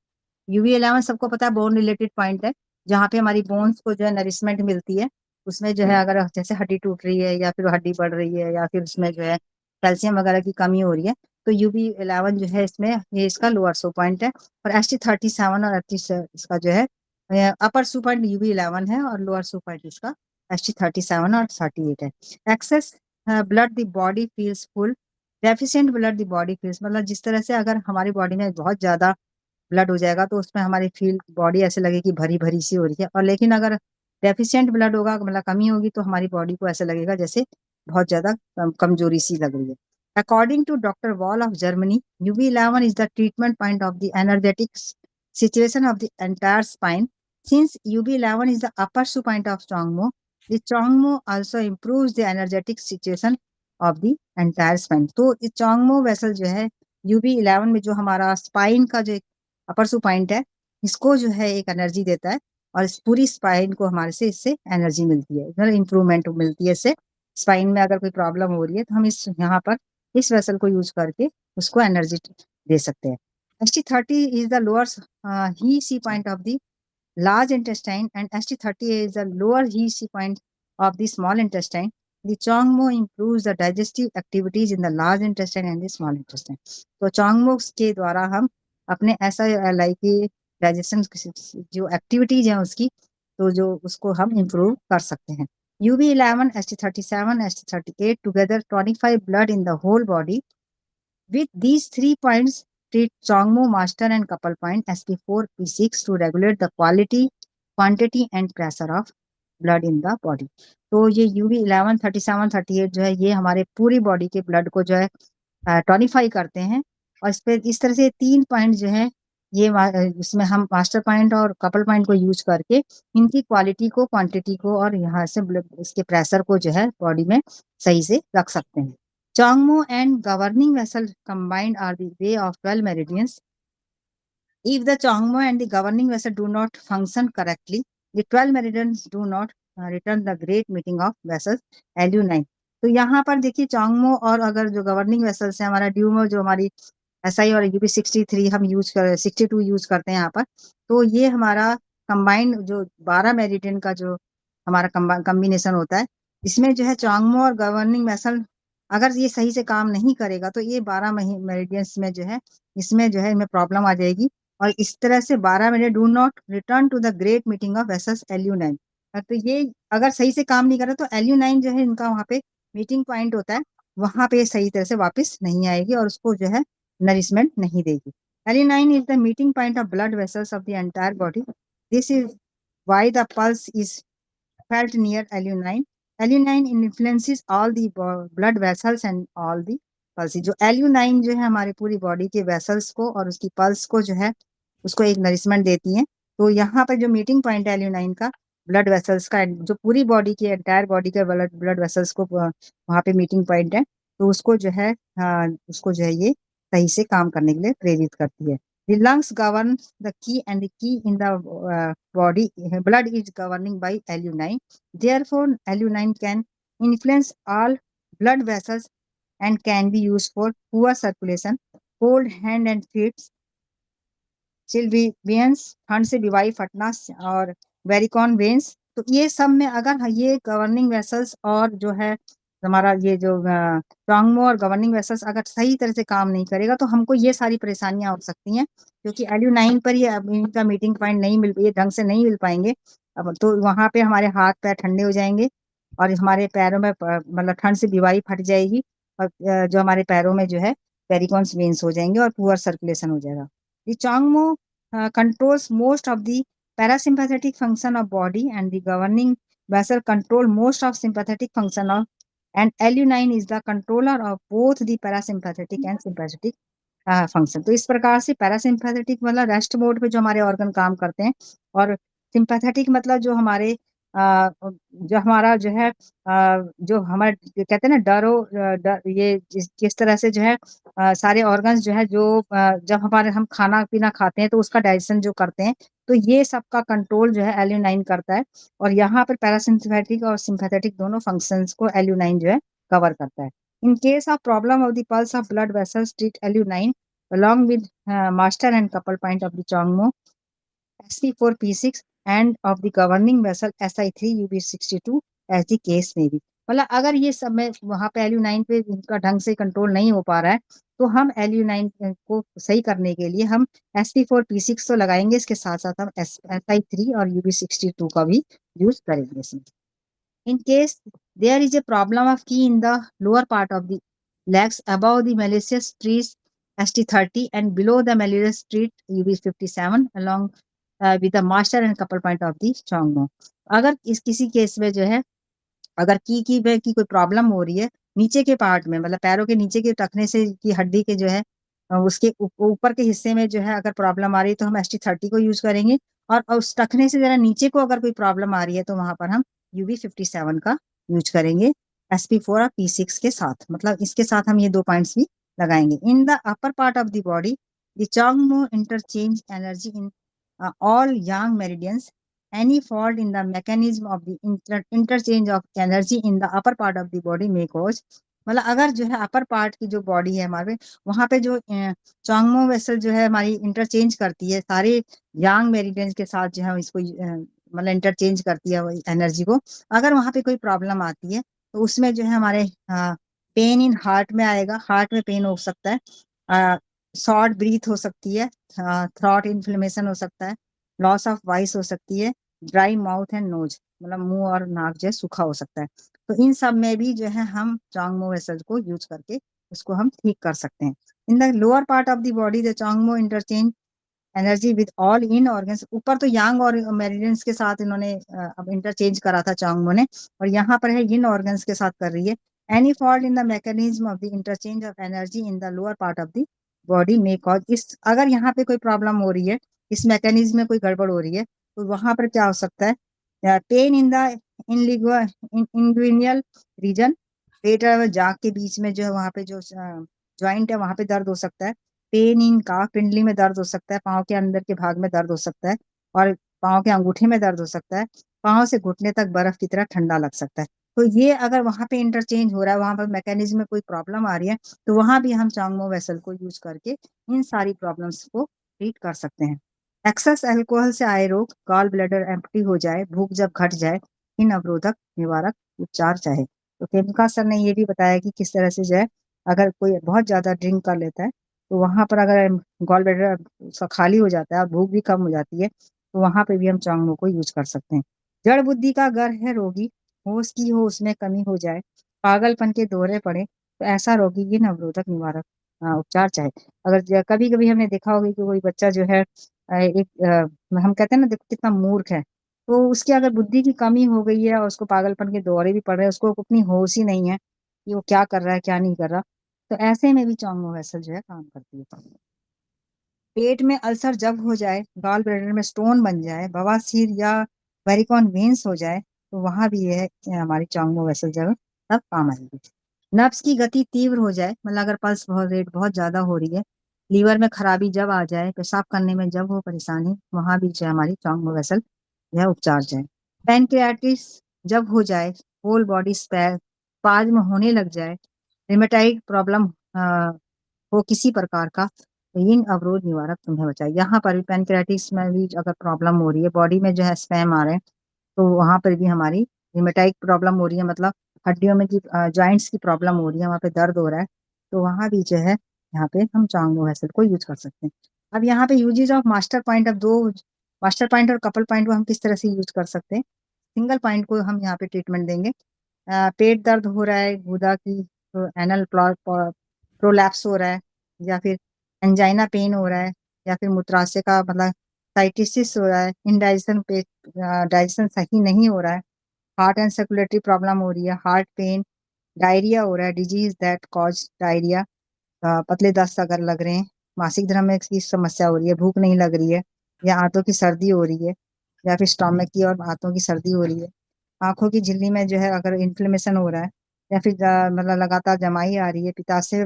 UB11 सबको पता है बोन रिलेटेड पॉइंट है, जहाँ पे हमारी बोन्स को जो है नरिशमेंट मिलती है। उसमें जो है अगर जैसे हड्डी टूट रही है या फिर हड्डी बढ़ रही है या फिर उसमें जो है कैल्शियम वगैरह की कमी हो रही है, तो UB11 जो है इसमें ये इसका लोअर सू पॉइंट है। और ST37 और इसका जो है अपर सू पॉइंट UB11 है और लोअर सू पॉइंट इसका ST37 और 38 है। Excess blood the body feels full, deficient blood the body feels, मतलब जिस तरह से अगर हमारी बॉडी में बहुत ज्यादा ब्लड हो जाएगा तो उसमें हमारी फील बॉडी ऐसे लगेगी भरी भरी सी हो रही है, और लेकिन अगर डेफिशिएंट ब्लड होगा मतलब कमी होगी तो हमारी बॉडी को ऐसे लगेगा जैसे बहुत ज्यादा कमजोरी सी लग रही है। According to doctor Wall of Germany, UB11 is the treatment point of the energetic situation of the entire spine. Since UB11 is the upper supine of Chongmo, the Chongmo also improves the energetic situation of the entire spine। तो इस Chongmo vessel जो है UB11 में जो हमारा spine का जो अपर सुपाइंट है, इसको जो है एक एनर्जी देता है, और इस पूरी स्पाइन को हमारे से इससे एनर्जी मिलती है, मतलब इंप्रूवमेंट मिलती है इससे। स्पाइन में अगर कोई प्रॉब्लम हो रही है तो हम इस यहाँ पर इस वेसल को यूज करके उसको एनर्जी दे सकते हैं। ST30 is the lower he point of the large intestine and ST30 is the lower he point of the small intestine. The Chongmo improves the digestive activities in the large intestine and the small intestine। तो Chongmo के द्वारा हम अपने ऐसा like digestion जो activities हैं उसकी, तो जो उसको हम इम्प्रूव कर सकते हैं। UB11, ST37, ST38 together 25 blood in the whole body. With these 3 points, treat Chongmo master and couple point SP4, P6 to regulate the quality, quantity and pressure of blood in the body। तो ये UB11, 37, 38 जो है ये हमारे पूरी body के blood को जो है टॉनिफाई करते हैं, और इस पे इस तरह से 3 पॉइंट जो है ये इसमें हम मास्टर पॉइंट और कपल पॉइंट को यूज करके इनकी क्वालिटी को, क्वांटिटी को और यहाँ से इसके प्रेशर को जो है बॉडी में सही से रख सकते हैं। Chongmo and governing vessel combined are the way of 12 meridians. If the Chongmo and the governing vessel do not function correctly, the 12 meridians do not return the great meeting of vessels LU9। तो यहाँ पर देखिए चोंगमो और अगर जो governing vessels है हमारा ड्यूमो जो हमारी SI और UB63 हम यूज कर 62 यूज करते हैं यहाँ पर, तो ये हमारा कंबाइंड जो 12 मेरिडियन का जो हमारा कॉम्बिनेशन होता है, इसमें जो है चोंगमो और गवर्निंग वेसल अगर ये सही से काम नहीं करेगा तो ये 12 मेरिडियंस में जो है इसमें जो है इनमें प्रॉब्लम आ जाएगी, और इस तरह से 12 minute do not return to the great meeting of SS LU9। तो ये अगर सही से काम नहीं करे तो LU9 जो है इनका वहाँ पे मीटिंग पॉइंट होता है, वहां पे सही तरह से वापस नहीं आएगी और उसको जो है नरिशमेंट नहीं देगी। LU9 is the meeting point of blood vessels of the entire body. This is why the pulse is felt near LU9. LU9 influences all the blood vessels and all the pulses. जो LU9 जो है हमारे पूरी body के vessels को और उसकी pulse को जो है उसको एक नरिशमेंट देती है। तो यहाँ पर जो मीटिंग पॉइंट है LU9 का, ब्लड वेसल्स का, जो पूरी बॉडी के एंटायर बॉडी के ब्लड वेसल्स को वहाँ पे मीटिंग पॉइंट है, तो उसको जो है ये सही से काम करने के लिए प्रेरित करती है। The lungs govern the key and the key in the body, blood is governing by LU9. Therefore, LU9 can influence all blood vessels and can be used for poor circulation, cold hand and feet, चिल्वी veins, ठंड से BY फटना और वेरिकॉन veins. तो ये सब में अगर ये गवर्निंग वेसल्स और जो है हमारा ये जो टोंगमो और गवर्निंग वेसल्स अगर सही तरह से काम नहीं करेगा तो हमको ये सारी परेशानियां हो सकती हैं, क्योंकि LU9 पर ये इनका मीटिंग पॉइंट नहीं ये ढंग से नहीं मिल पाएंगे। अब तो वहां पे हमारे हाथ पैर ठंडे हो जाएंगे और हमारे पैरों में मतलब ठंड से बीवाई फट जाएगी और जो हमारे पैरों में जो है वेरिकॉन्स वेन्स हो जाएंगे और पुअर सर्कुलेशन हो जाएगा। The Changmo controls most of the parasympathetic function of body and the governing vessel control most of sympathetic function of, and LU9 is the controller of both the parasympathetic and sympathetic function। तो इस प्रकार से parasympathetic मतलब rest mode पे जो हमारे organ काम करते हैं और सिंपैथेटिक मतलब जो हमारे जो हमारा जो है जो हमारे कहते हैं ना ये किस तरह से जो है सारे ऑर्गन्स जो है जो जब हम खाना पीना खाते हैं तो उसका डाइजेशन जो करते हैं, तो ये सबका कंट्रोल जो है LU9 करता है। और यहाँ पर पैरासिम्पैथेटिक और सिंपैथेटिक दोनों फंक्शंस को LU9 जो है कवर करता है। In case of problem of the pulse of blood vessels treat LU9 along with master and couple point of the Changmo SP4P6 and of the governing vessel SI3UB62 as the case may be। मतलब अगर ये सब में वहां पे LU9 पे इनका ढंग से कंट्रोल नहीं हो पा रहा है तो हम LU9 को सही करने के लिए हम SP4P6 तो लगाएंगे, इसके साथ साथ हम SI3 और UB62 का भी यूज करेंगे इसमें। In case there is a problem of key in the lower part of the legs above the malleus trees ST30 and below the malleus treat UB57 along with the master and couple point of the Changmo। अगर इस किसी case में जो है अगर की कोई problem हो रही है नीचे के पार्ट में, मतलब पैरों के नीचे के टखने से की हड्डी के जो है उसके ऊपर के हिस्से में जो है अगर प्रॉब्लम आ रही है तो हम ST30 को यूज करेंगे, और उस टखने से जरा नीचे को अगर कोई प्रॉब्लम आ रही है तो वहां पर हम UB57 का यूज करेंगे SP4 और P6 के साथ। मतलब इसके साथ हम ये दो पॉइंट्स भी लगाएंगे। In the upper part of the body the Changmo interchange energy in all yang meridians। Any fault in the mechanism of the interchange of energy in the upper part of the body may cause। मतलब अगर जो है upper part की जो body है हमारे वहां पे जो चांगमो वेसल जो है हमारी इंटरचेंज करती है सारे यांग मेरिडियंस के साथ जो है इसको मतलब इंटरचेंज करती है एनर्जी को। अगर वहां पे कोई प्रॉब्लम आती है तो उसमें जो है हमारे पेन इन हार्ट में आएगा, हार्ट में पेन हो सकता है, शॉर्ट ब्रीथ हो सकती है, थ्रॉट इन्फ्लेमेशन हो सकता है, लॉस ऑफ वॉइस हो सकती है, ड्राई माउथ एंड नोज मतलब मुंह और नाक जो है सूखा हो सकता है। तो इन सब में भी जो है हम चांगमो वेसल को यूज करके उसको हम ठीक कर सकते हैं। In the lower part of the body the changmo interchange energy with all yin organs. ऊपर तो यांग और मेरिडियंस के साथ इन्होंने अब इंटरचेंज करा था चांगमो ने, और यहाँ पर है इन ऑर्गन्स के साथ कर रही है। Any fault in the mechanism of the interchange of energy in the lower part of the body में कॉज। इस अगर यहाँ पे कोई प्रॉब्लम हो रही है, इस मैकेनिज्म में कोई गड़बड़ हो रही है, तो वहां पर क्या हो सकता है, पेन इन द इंग्विनियल रीजन, पेट और जांघ के बीच में जो है वहां पे जो ज्वाइंट है वहां पे दर्द हो सकता है। पेन इन काफ पिंडली में दर्द हो सकता है, पाँव के अंदर के भाग में दर्द हो सकता है और पाँव के अंगूठे में दर्द हो सकता है, पाँव से घुटने तक बर्फ की तरह ठंडा लग सकता है। तो ये अगर वहां पे इंटरचेंज हो रहा है, वहां पर मैकेनिज्म में कोई प्रॉब्लम आ रही है, तो वहां भी हम चांगमो वेसल को यूज करके इन सारी प्रॉब्लम्स को ट्रीट कर सकते हैं। एक्सेस अल्कोहल से आए रोग, गॉल ब्लैडर एम्प्टी हो जाए, भूख जब घट जाए, इन अवरोधक निवारक उपचार चाहे। तो केमिका सर ने ये भी बताया कि किस तरह से जो है अगर कोई बहुत ज्यादा ड्रिंक कर लेता है तो वहां पर अगर गॉल ब्लैडर खाली हो जाता है और भूख भी कम हो जाती है तो वहां पे भी हम चांगमो को यूज कर सकते हैं। जड़ बुद्धि का घर है रोगी, होश की हो उसमें कमी हो जाए, पागलपन के दौरे पड़े तो ऐसा रोगी ये नवरोधक निवारक उपचार चाहे। अगर कभी कभी हमने देखा होगा कि कोई बच्चा जो है हम कहते हैं ना देखो कितना मूर्ख है, तो उसकी अगर बुद्धि की कमी हो गई है और उसको पागलपन के दौरे भी पड़ रहे हैं, उसको अपनी होश ही नहीं है कि वो क्या कर रहा है क्या नहीं कर रहा, तो ऐसे में भी चांगमो वेसल जो है काम करती है। पेट में अल्सर जब हो जाए, गॉल ब्लैडर में स्टोन बन जाए, बवासीर या वेरिकॉन वेन्स हो जाए तो वहां भी ये हमारी चांगमो वेसल जो है तब काम आएगी। नब्ज की गति तीव्र हो जाए, मतलब अगर पल्स बहुत रेट बहुत ज्यादा हो रही है, लीवर में खराबी जब आ जाए, पेशाब करने में जब हो परेशानी, वहां भी जो है हमारी चांगमो वेसल यह उपचार जाए। पैनक्रियाटिस जब हो जाए, होल बॉडी स्पाज्म होने लग जाए, रिमेटाइड प्रॉब्लम हो किसी प्रकार का, तो इन अवरोध निवारक तुम्हें बचाए। यहाँ पर भी पैनक्रियाटिस में भी अगर प्रॉब्लम हो रही है, बॉडी में जो है स्पैम आ रहे हैं, तो वहां पर भी हमारी रिमेटाइड प्रॉब्लम हो रही है, मतलब हड्डियों में की जॉइंट्स की प्रॉब्लम हो रही है, वहां पे दर्द हो रहा है, तो वहां भी जो है यहाँ पे हम चांगमो वेसल को यूज कर सकते हैं। अब यहाँ पे यूजेज ऑफ मास्टर पॉइंट, अब दो मास्टर पॉइंट और कपल पॉइंट को हम किस तरह से यूज कर सकते हैं। सिंगल पॉइंट को हम यहाँ पे ट्रीटमेंट देंगे। पेट दर्द हो रहा है, गुदा की तो एनल प्रोलैप्स हो रहा है, या फिर एंजाइना पेन हो रहा है, या फिर मूत्राशय का मतलब साइटिसिस हो रहा है, इंडाइजेशन पेट डाइजेशन सही नहीं हो रहा है, हार्ट एंड सर्कुलेटरी प्रॉब्लम हो रही है, हार्ट पेन, डायरिया हो रहा है, डिजीज दैट कॉज डायरिया, पतले दस्त अगर लग रहे हैं, मासिक धर्म में की समस्या हो रही है, भूख नहीं लग रही है, या आंतों की सर्दी हो रही है, या फिर स्टोमक की और आंतों की सर्दी हो रही है, आंखों की झिल्ली में जो है अगर इन्फ्लेमेशन हो रहा है, या फिर मतलब लगातार जमाई आ रही है, पित्ताशय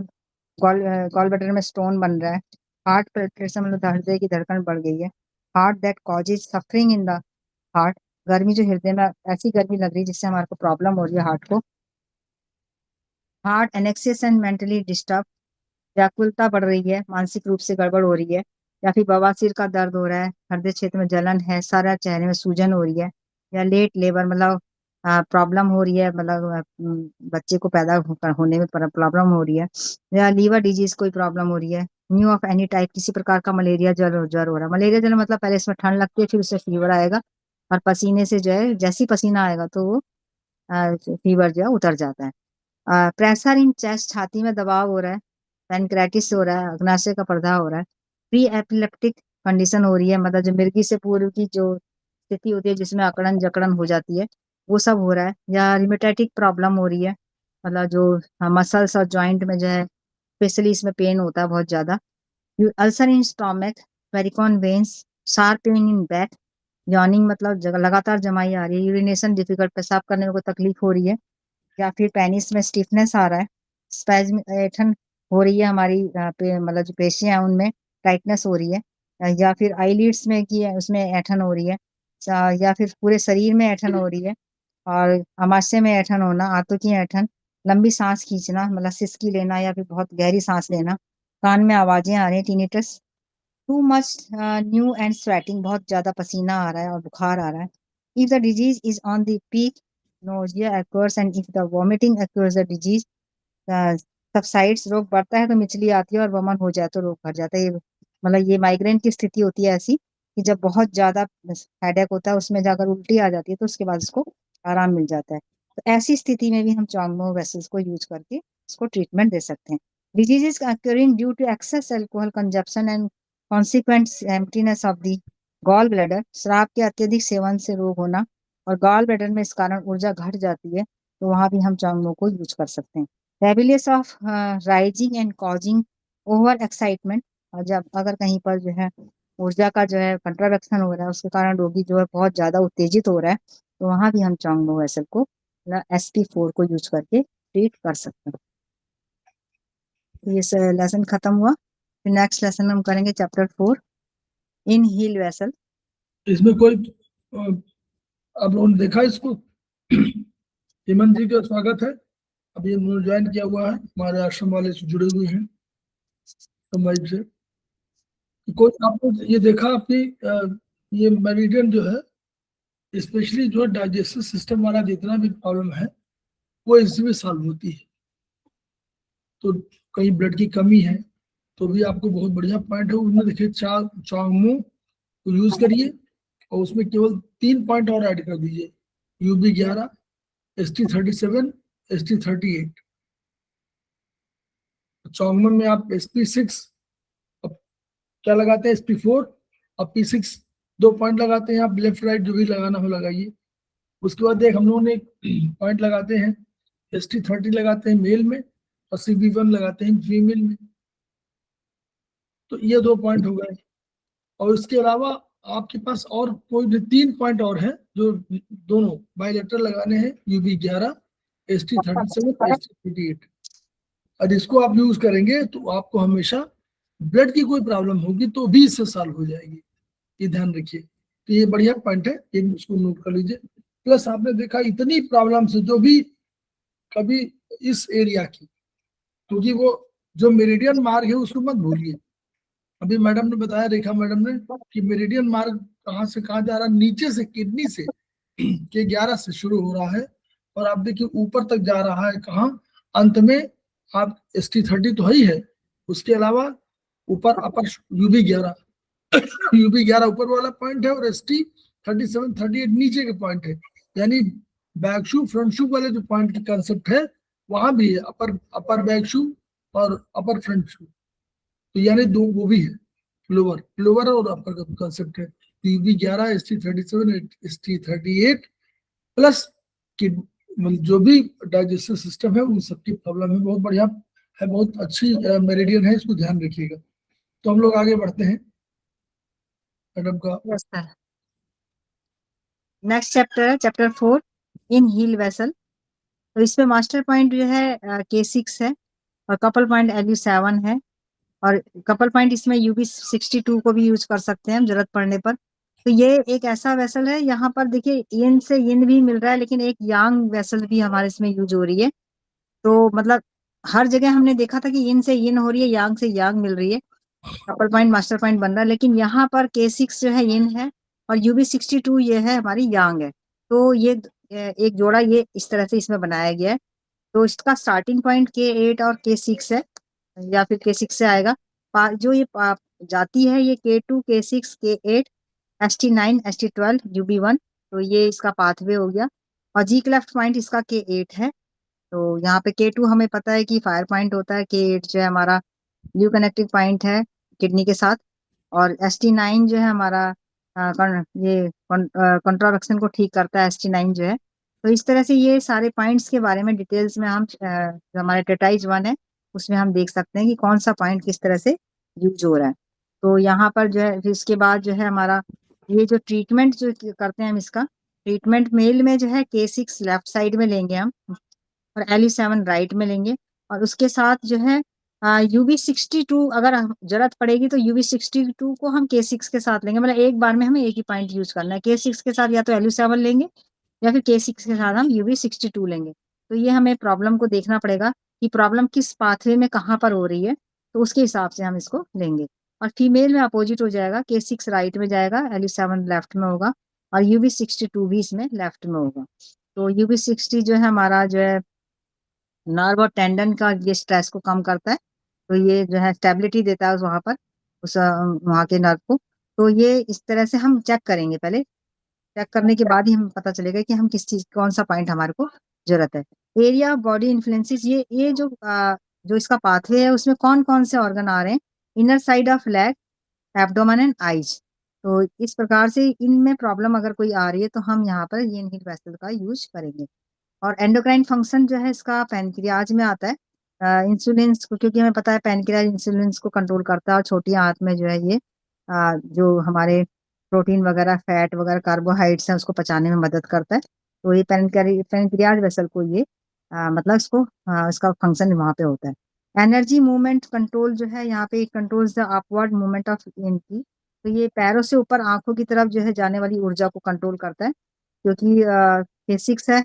गॉल ब्लैडर में स्टोन बन रहा है, हार्ट प्रेशर मतलब हृदय की धड़कन बढ़ गई है, heart that causes suffering in the heart, गर्मी जो हृदय में ऐसी गर्मी लग रही है जिससे हमारे को प्रॉब्लम हो रही है हार्ट को, हार्ट एनेक्सियस एंड मेंटली डिस्टर्ब, व्याकुलता बढ़ रही है, मानसिक रूप से गड़बड़ हो रही है, या फिर बवासीर का दर्द हो रहा है, हृदय क्षेत्र में जलन है, सारा चेहरे में सूजन हो रही है, या लेट लेबर मतलब प्रॉब्लम हो रही है, मतलब बच्चे को पैदा होने में प्रॉब्लम हो रही है, या लीवर डिजीज कोई प्रॉब्लम हो रही है, न्यू ऑफ एनी टाइप किसी प्रकार का मलेरिया ज्वर हो रहा है। मलेरिया जल मतलब पहले इसमें ठंड लगती है, फिर उससे फीवर आएगा, और पसीने से जो है जैसी पसीना आएगा तो वो फीवर जो है उतर जाता है। प्रेशर इन चेस्ट, छाती में दबाव हो रहा है, पैनक्राइटिस हो रहा है, अग्नाशय का पर्दा हो रहा है, प्री एपिलेप्टिक कंडीशन हो रही है, मतलब जो मिर्गी से पूर्व की जो स्थिति होती है जिसमें अकड़न जकड़न हो जाती है, वो सब हो रहा है, या रिमेटैटिक प्रॉब्लम हो रही है, मतलब जो मसल्स और जॉइंट में जो है स्पेशली इसमें पेन होता है बहुत ज्यादा, ulcer in stomach, varicose veins, sharp pain in back, yawning मतलब लगातार जमाई आ रही है, यूरिनेशन डिफिकल्ट, पेशाब करने में कोई तकलीफ हो रही है, या फिर पेनिस में स्टिफनेस आ रहा है, स्पैज्म ऐठन हो रही है हमारी मतलब जो पेशियां हैं उनमें टाइटनेस हो रही है, या फिर आईलिड्स में की है उसमें ऐठन हो रही है, या फिर पूरे शरीर में ऐठन हो रही है, और अमाशय में ऐठन होना, आंतों की ऐठन, लंबी सांस खींचना मतलब सिसकी लेना, या फिर बहुत गहरी सांस लेना, कान में आवाजें आ रही हैं tinnitus, too much new and sweating, बहुत ज्यादा पसीना आ रहा है और बुखार आ रहा है, if the disease is on the peak, nausea occurs, and if the vomiting occurs, the disease subsides, रोग बढ़ता है तो मिचली आती है, और वमन हो जाए तो रोग बढ़ जाता है। ये मतलब ये माइग्रेन की स्थिति होती है ऐसी कि जब बहुत ज्यादा हेडेक होता है, उसमें जाकर उल्टी आ जाती है तो उसके बाद उसको आराम मिल जाता है, तो ऐसी स्थिति में भी हम चांगमो वेसल्स को यूज करके इसको ट्रीटमेंट दे सकते हैं। Diseases occurring due to excess alcohol consumption and consequent emptiness of the gall bladder, शराब के अत्यधिक सेवन से रोग होना, और गॉल ब्लैडर में इस कारण ऊर्जा घट जाती है, तो वहां भी हम चांगमो को यूज कर सकते हैं। Rebellious of rising and causing over excitement, और जब अगर कहीं पर जो है ऊर्जा का जो है कंट्रावेक्शन हो रहा है, उसके कारण रोगी जो है बहुत ज्यादा उत्तेजित हो रहा है, तो वहां भी हम चांगमो वेसल को SP4 को यूज करके ट्रीट कर सकते हैं। ये लेसन खत्म हुआ, फिर नेक्स्ट लेसन हम करेंगे चैप्टर 4 इन हील वेसल। इसमें कोई आप लोगों ने देखा इसको? हेमंत जी का स्वागत है, अभी उन्होंने ज्वाइन किया हुआ है, हमारे आश्रम वाले से जुड़े हुए हैं संवाइब से। कोई आपने ये देखा आपकी ये मेरिडियन जो है स्पेशली जो डाइजेस्टिव सिस्टम वाला जितना भी प्रॉब्लम है वो इसमें सॉल्व होती है, तो कहीं ब्लड की कमी है तो भी आपको बहुत बढ़िया पॉइंट है। उसमें देखिए चांगमो को यूज करिए और उसमें केवल 3 पॉइंट और ऐड कर दीजिए, UB11, ST37, ST38। चांगमो में आप SP6 क्या लगाते हैं, SP4 और P6 2 पॉइंट लगाते हैं। आप लेफ्ट राइट जो भी लगाना हो लगाइए। उसके बाद एक हम लोगों ने पॉइंट लगाते हैं, ST30 लगाते हैं मेल में और CB1 लगाते हैं फीमेल में। तो ये 2 पॉइंट हो गए। और उसके अलावा आपके पास और कोई भी 3 पॉइंट और है जो दोनों बायलेटरल लगाने हैं, UB11, ST37, ST38। और इसको आप यूज करेंगे तो आपको हमेशा ब्लड की कोई प्रॉब्लम होगी तो भी इससे सॉल्व हो जाएगी, ये ध्यान रखिए। तो ये बढ़िया पॉइंट है, ये उसको नोट कर लीजिए। प्लस आपने देखा इतनी प्रॉब्लम से जो भी कभी इस एरिया की, क्योंकि वो जो मेरिडियन मार्ग है उसको मत भूलिए। अभी मैडम ने बताया, रेखा मैडम ने, कि मेरिडियन मार्ग कहाँ से कहाँ जा रहा है, नीचे से किडनी से K11 से शुरू हो रहा है और आप देखिए ऊपर तक जा रहा है कहाँ, अंत में आप ST30 तो ही है, उसके अलावा ऊपर अपर UB11 UB11 ऊपर वाला पॉइंट है और ST37, 38 नीचे के पॉइंट है। यानी बैक शू फ्रंट शू वाले जो पॉइंट की कंसेप्ट है वहां भी है, अपर बैक शू और अपर फ्रंट शू। तो यानी 2 वो भी है, लोअर और अपर का कंसेप्ट है। UB11, ST37, ST38 प्लस कि जो भी डाइजेस्टिव सिस्टम है उन सबकी प्रॉब्लम है, बहुत बढ़िया है, बहुत अच्छी मेरिडियन है, इसको ध्यान रखिएगा। तो हम लोग आगे बढ़ते हैं मैडम का। Yes sir. नेक्स्ट चैप्टर है चैप्टर 4, इन हील वेसल। तो इसमें मास्टर पॉइंट जो है K6 है और कपल पॉइंट LU7 है। और कपल पॉइंट इसमें UB62 को भी यूज कर सकते हैं हम जरूरत पड़ने पर। तो ये एक ऐसा वेसल है, यहाँ पर देखिए यिन से यिन भी मिल रहा है, लेकिन एक यांग वेसल भी हमारे इसमें यूज हो रही है। तो मतलब हर जगह हमने देखा था कि यिन से यिन हो रही है, यांग से यांग मिल रही है, कपल पॉइंट मास्टर पॉइंट बन रहा है। लेकिन यहाँ पर K6 जो है यिन है और UB62 ये है हमारी यांग है। तो ये एक जोड़ा ये इस तरह से इसमें बनाया गया है। तो इसका स्टार्टिंग पॉइंट K8 और K6 है, या फिर K6 से आएगा। जो ये जाती है ये K2, K6, K8, ST9, ST12, UB1। तो ये इसका पाथवे हो गया। और जी क्लेफ्ट पॉइंट इसका K8 है। तो यहाँ पे K2 हमें पता है कि फायर पॉइंट होता है, K8 जो है हमारा ल्यू कनेक्टिव पॉइंट है किडनी के साथ। और ST9 जो है हमारा ये कंट्राक्शन को ठीक करता है, ST9 जो है। तो इस तरह से ये सारे पॉइंट्स के बारे में डिटेल्स में हम जो हमारे टेटाइज 1 है उसमें हम देख सकते हैं कि कौन सा पॉइंट किस तरह से यूज हो रहा है। तो यहाँ पर जो है, फिर इसके बाद जो है हमारा ये जो ट्रीटमेंट जो करते हैं हम, इसका ट्रीटमेंट मेल में जो है K6 लेफ्ट साइड में लेंगे हम और LU7 राइट में लेंगे। और उसके साथ जो है UB62 अगर जरूरत पड़ेगी तो UB62 को हम K6 के साथ लेंगे। मतलब एक बार में हमें एक ही पॉइंट यूज करना है, K6 के साथ या तो LU7 लेंगे या फिर K6 के साथ हम UB62 लेंगे। तो ये हमें प्रॉब्लम को देखना पड़ेगा कि प्रॉब्लम किस पाथवे में कहाँ पर हो रही है, तो उसके हिसाब से हम इसको लेंगे। और फीमेल में अपोजिट हो जाएगा, K6 राइट में जाएगा, LU7 लेफ्ट में होगा और UB62 भी इसमें लेफ्ट में होगा। तो UB60 जो है हमारा जो है नर्व और टेंडन का ये स्ट्रेस को कम करता है। तो ये जो है स्टेबिलिटी देता है वहां पर, उस वहां के नर्व को। तो ये इस तरह से हम चेक करेंगे, पहले चेक करने के बाद ही हमें पता चलेगा कि हम किस चीज कौन सा पॉइंट हमारे को जरूरत है। एरिया ऑफ बॉडी इन्फ्लुएंसेस, ये जो इसका पाथवे है उसमें कौन कौन से ऑर्गन आ रहे हैं, inner side of leg, abdomen and eyes. तो इस प्रकार से इनमें प्रॉब्लम अगर कोई आ रही है तो हम यहाँ पर ये इनहिल वेसल का यूज करेंगे। और एंडोक्राइन फंक्शन जो है इसका पैनक्रियाज में आता है। इंसुलिन को, क्योंकि हमें पता है पैनक्रियाज इंसुलिन को कंट्रोल करता है और छोटी आंत में जो है ये जो हमारे प्रोटीन वगैरह, फैट वगैरह, कार्बोहाइड्रेट्स हैं उसको पचाने में मदद करता है। तो ये पैनक्रियाज वेसल को ये मतलब इसका फंक्शन वहाँ पे होता है। एनर्जी मूवमेंट कंट्रोल जो है यहाँ पे controls the upward movement of की। तो ये पैरों से ऊपर आंखों की तरफ जो है जाने वाली ऊर्जा को कंट्रोल करता है, क्योंकि K6 है,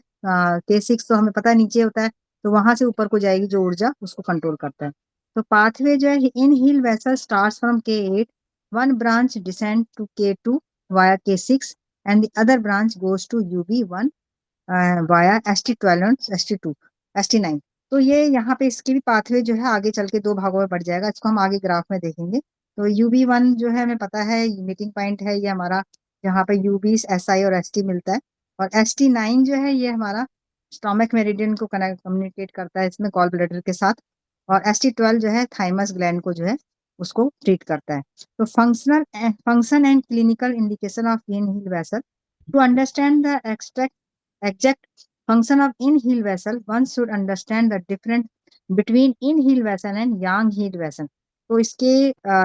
K6 तो हमें पता है नीचे होता है, तो वहां से ऊपर को जाएगी जो ऊर्जा उसको कंट्रोल करता है। तो पाथवे जो है yin heel vessel starts from K8, one branch descend to K2 via K6 and the other branch goes to UB1 via ST12 and ST2, ST9। तो ये यहाँ पे इसकी भी पाथवे जो है आगे चल के 2 भागों में बढ़ जाएगा, इसको हम आगे ग्राफ में देखेंगे। तो UB1 जो है हमें पता है मीटिंग पॉइंट है ये हमारा, जहाँ पे UB, SI और ST मिलता है। और ST9 जो है ये हमारा स्टोमक मेरिडियन को कम्युनिकेट करता है इसमें गॉल ब्लैडर के साथ। और ST12 जो है थाइमस ग्लैंड को जो है उसको ट्रीट करता है। तो function and clinical indication of yin heel vessel, to understand the exact function of inhale vessel, one should understand the difference between inhale vessel and yang healed vessel। तो इसके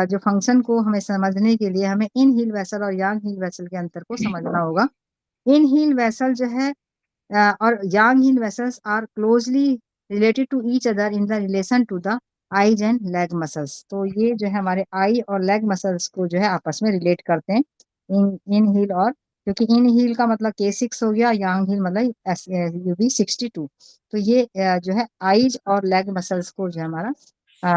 जो फंक्शन को हमें समझने के लिए हमें इनहील वेसल और यांग हील वेसल के अंतर को समझना होगा। इनहील वेसल जो है और yang healed vessels are closely related to each other in the relation to the eyes and leg muscles। तो ये जो है हमारे आई और लेग मसल्स को जो है आपस में रिलेट करते हैं इन हील और, क्योंकि इन हील का मतलब K6 हो गया, यांग हील मतलब UB62। तो ये जो है आईज और लेग मसल्स को जो है हमारा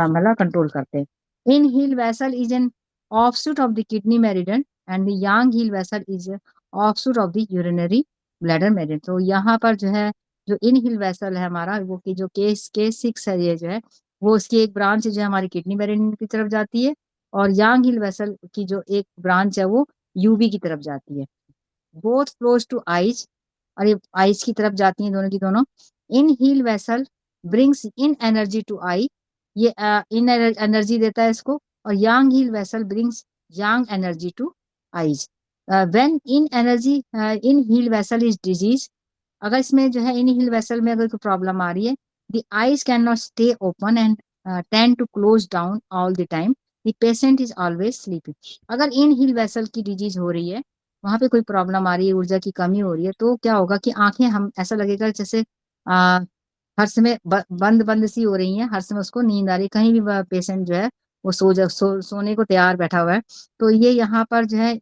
मतलब कंट्रोल करते हैं। Yin heel vessel is an offshoot of the kidney meridian and the yang heel vessel is offshoot of the urinary bladder meridian. तो यहाँ पर जो है जो इनहिल वेसल है हमारा वो की जो K6 है ये जो है वो उसकी एक ब्रांच जो है हमारी किडनी मेरिडियन की तरफ जाती है, और यांग हिल वेसल की जो एक ब्रांच है वो UB की तरफ जाती है। बोथ क्लोज टू आइज, और ये आइज की तरफ जाती हैं दोनों की दोनों। Yin heel vessel brings yin energy to eye, ये इन एनर्जी देता है इसको, और yang heel vessel brings yang energy to eyes. When yin energy in heel vessel is disease, अगर इसमें जो है इन हील वेसल में अगर कोई प्रॉब्लम आ रही है, the eyes can not stay open and tend to close down all the time, the patient is always sleeping. अगर इन हील वेसल की डिजीज हो रही है, वहां पे कोई प्रॉब्लम आ रही है, ऊर्जा की कमी हो रही है, तो क्या होगा कि आंखें हम ऐसा लगेगा जैसे हर समय बंद बंद सी हो रही हैं, हर समय उसको नींद आ रही है, कहीं भी पेशेंट जो है वो सोने को तैयार बैठा हुआ है। तो ये यहाँ पर जो है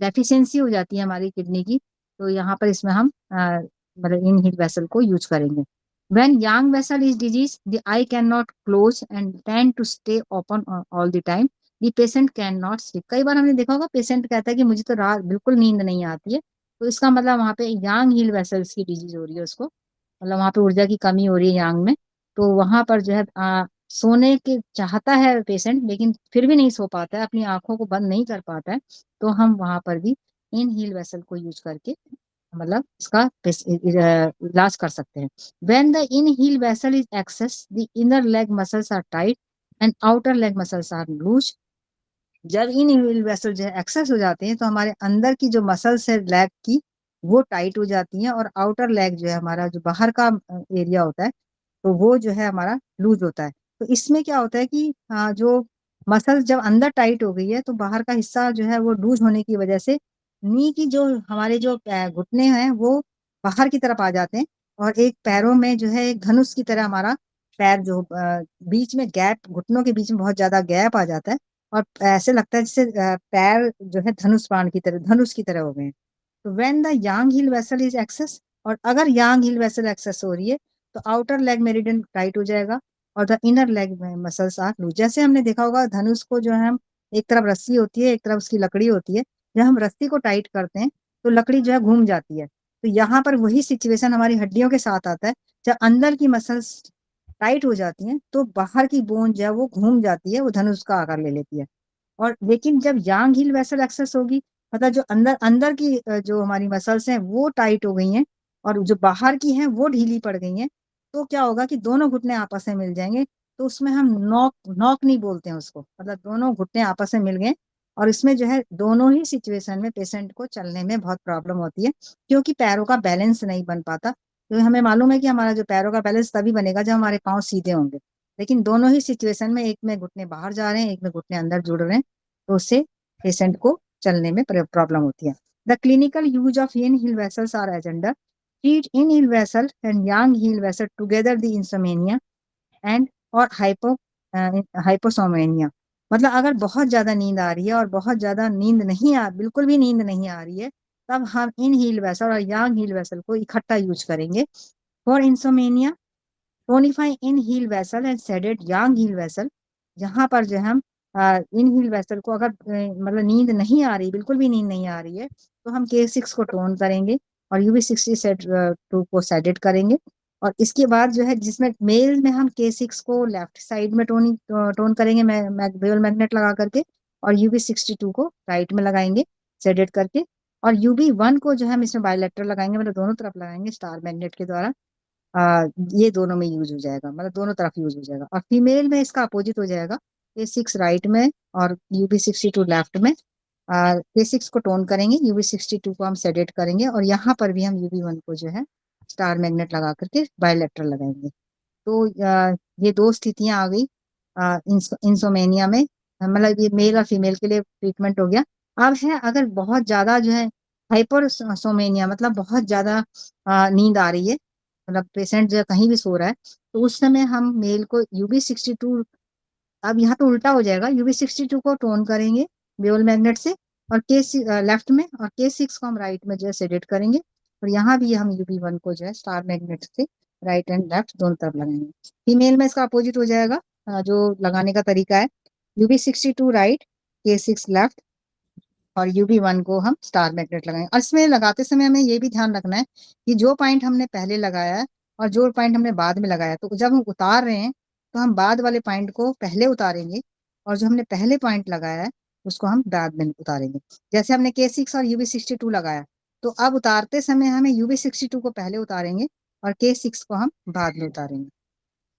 डेफिशिएंसी हो जाती है हमारी किडनी की। तो यहाँ पर इसमें हम मतलब इन हील वेसल को यूज करेंगे। When young vessel is disease, the eye cannot close and tend to stay open all the time. The patient cannot sleep। कई बार हमने देखा होगा पेशेंट कहता है कि मुझे तो रात बिल्कुल नींद नहीं आती है, तो इसका मतलब वहाँ पे यांग हील वेसल्स की डिजीज हो रही है उसको, मतलब वहाँ पे ऊर्जा की कमी हो रही है यांग में। तो वहां पर जो है सोने के चाहता है पेशेंट, लेकिन फिर भी नहीं सो पाता है, अपनी आंखों को बंद नहीं कर पाता है। तो हम वहां पर भी इन हील वेसल को यूज करके मतलब इसका इलाज कर सकते हैं। When the inhale vessel is accessed, the inner leg muscles are tight and outer leg muscles are loose। जब इनहेल वेसल जो है एक्सेस हो जाते हैं तो हमारे अंदर की जो मसल्स है लेग की वो टाइट हो जाती हैं, और आउटर लेग जो है हमारा जो बाहर का एरिया होता है तो वो जो है हमारा लूज होता है। तो इसमें क्या होता है कि जो मसल जब अंदर टाइट हो गई है तो बाहर का हिस्सा जो है वो लूज होने की वजह से नी की जो हमारे जो घुटने हैं वो बाहर की तरफ आ जाते हैं, और एक पैरों में जो है एक धनुष की तरह हमारा पैर जो बीच में गैप, घुटनों के बीच में बहुत ज्यादा गैप आ जाता है, और ऐसे लगता है जैसे पैर जो है धनुष की तरह हो गए हैं। तो when the yang heel vessel is excess, और अगर यांग हील वेसल एक्सेस हो रही है तो आउटर लेग मेरिडियन टाइट हो जाएगा और the inner leg muscles are loose. जैसे हमने देखा होगा धनुष को जो है हम एक तरफ रस्सी होती है, एक तरफ उसकी लकड़ी होती है, जब हम रस्सी को टाइट करते हैं तो लकड़ी जो है घूम जाती है। तो यहाँ पर वही सिचुएशन हमारी हड्डियों के साथ आता है, जब अंदर की मसल्स टाइट हो जाती हैं तो बाहर की बोन जो है वो घूम जाती है, वो धनुष का आकार ले लेती है। और लेकिन जब यांग हील वेसल एक्सेस होगी, मतलब जो अंदर अंदर की जो हमारी मसल्स हैं वो टाइट हो गई हैं और जो बाहर की हैं वो ढीली पड़ गई हैं, तो क्या होगा कि दोनों घुटने आपस में मिल जाएंगे। तो उसमें हम नॉक नॉक नहीं बोलते हैं उसको, मतलब दोनों घुटने आपस में मिल गए, और इसमें जो है दोनों ही सिचुएशन में पेशेंट को चलने में बहुत प्रॉब्लम होती है, क्योंकि पैरों का बैलेंस नहीं बन पाता। तो हमें मालूम है कि हमारा जो पैरों का बैलेंस तभी बनेगा जब हमारे पाँव सीधे होंगे, लेकिन दोनों ही सिचुएशन में एक में घुटने बाहर जा रहे हैं, एक में घुटने अंदर जुड़ रहे हैं, तो उससे पेशेंट को चलने में प्रॉब्लम होती है। The clinical use of yin heel vessels are as under: treat yin heel vessel and yang heel vessel together the insomnia and और हाइपोसोमेनिया। मतलब अगर बहुत ज्यादा नींद आ रही है और बहुत ज्यादा बिल्कुल भी नींद नहीं आ रही है, तब हम इन हील वेसल और यांग हील वेसल को इकट्ठा यूज करेंगे। For insomnia, tonify yin heel vessel and sedate yang heel vessel. जहां पर जो हम इन हील वेसल को अगर मतलब नींद नहीं आ रही, बिल्कुल भी नींद नहीं आ रही है, तो हम K6 को टोन करेंगे और UB60 2 को सेडेट करेंगे। और इसके बाद जो है जिसमें मेल में हम K6 को लेफ्ट साइड में टोन करेंगे ड्यूल मैग्नेट लगा करके, और UB62 को राइट में लगाएंगे सेडेट करके, और UB1 को जो है हम इसमें बायलेटरल लगाएंगे, मतलब दोनों तरफ लगाएंगे स्टार मैग्नेट के द्वारा। ये दोनों में यूज हो जाएगा, मतलब दोनों तरफ यूज हो जाएगा। और फीमेल में इसका अपोजिट हो जाएगा, K6 राइट में और UB62 लेफ्ट में। K6 को टोन करेंगे, UB62 को हम सेडेट करेंगे, और यहाँ पर भी हम UB1 को जो है स्टार मैग्नेट लगा करके बायलेटरल लगाएंगे। तो ये दो स्थितियां आ गई इंसोमेनिया में, मतलब ये मेल और फीमेल के लिए ट्रीटमेंट हो गया। अब है अगर बहुत ज्यादा जो है हाइपर सोमेनिया, मतलब बहुत ज्यादा नींद आ रही है, मतलब पेशेंट जो है कहीं भी सो रहा है, तो उस समय हम मेल को UB62, अब यहाँ तो उल्टा हो जाएगा, UB62 को टोन करेंगे बेउल मैग्नेट से, और लेफ्ट में, और K6 को हम राइट में जो है सेडेट करेंगे, और यहाँ भी हम UB1 को जो है स्टार मैग्नेट से राइट एंड लेफ्ट दोनों तरफ लगाएंगे। फीमेल में इसका अपोजिट हो जाएगा, जो लगाने का तरीका है, UB62 राइट, K6 लेफ्ट, और UB1 को हम स्टार मैग्नेट लगाएंगे। और इसमें लगाते समय हमें ये भी ध्यान रखना है कि जो पॉइंट हमने पहले लगाया है और जो पॉइंट हमने बाद में लगाया है, तो जब हम उतार रहे हैं तो हम बाद वाले पॉइंट को पहले उतारेंगे, और जो हमने पहले पॉइंट लगाया है उसको हम बाद में उतारेंगे। जैसे हमने K6 और UB62 लगाया, तो अब उतारते समय हमें UB62 को पहले उतारेंगे और K6 को हम बाद में उतारेंगे।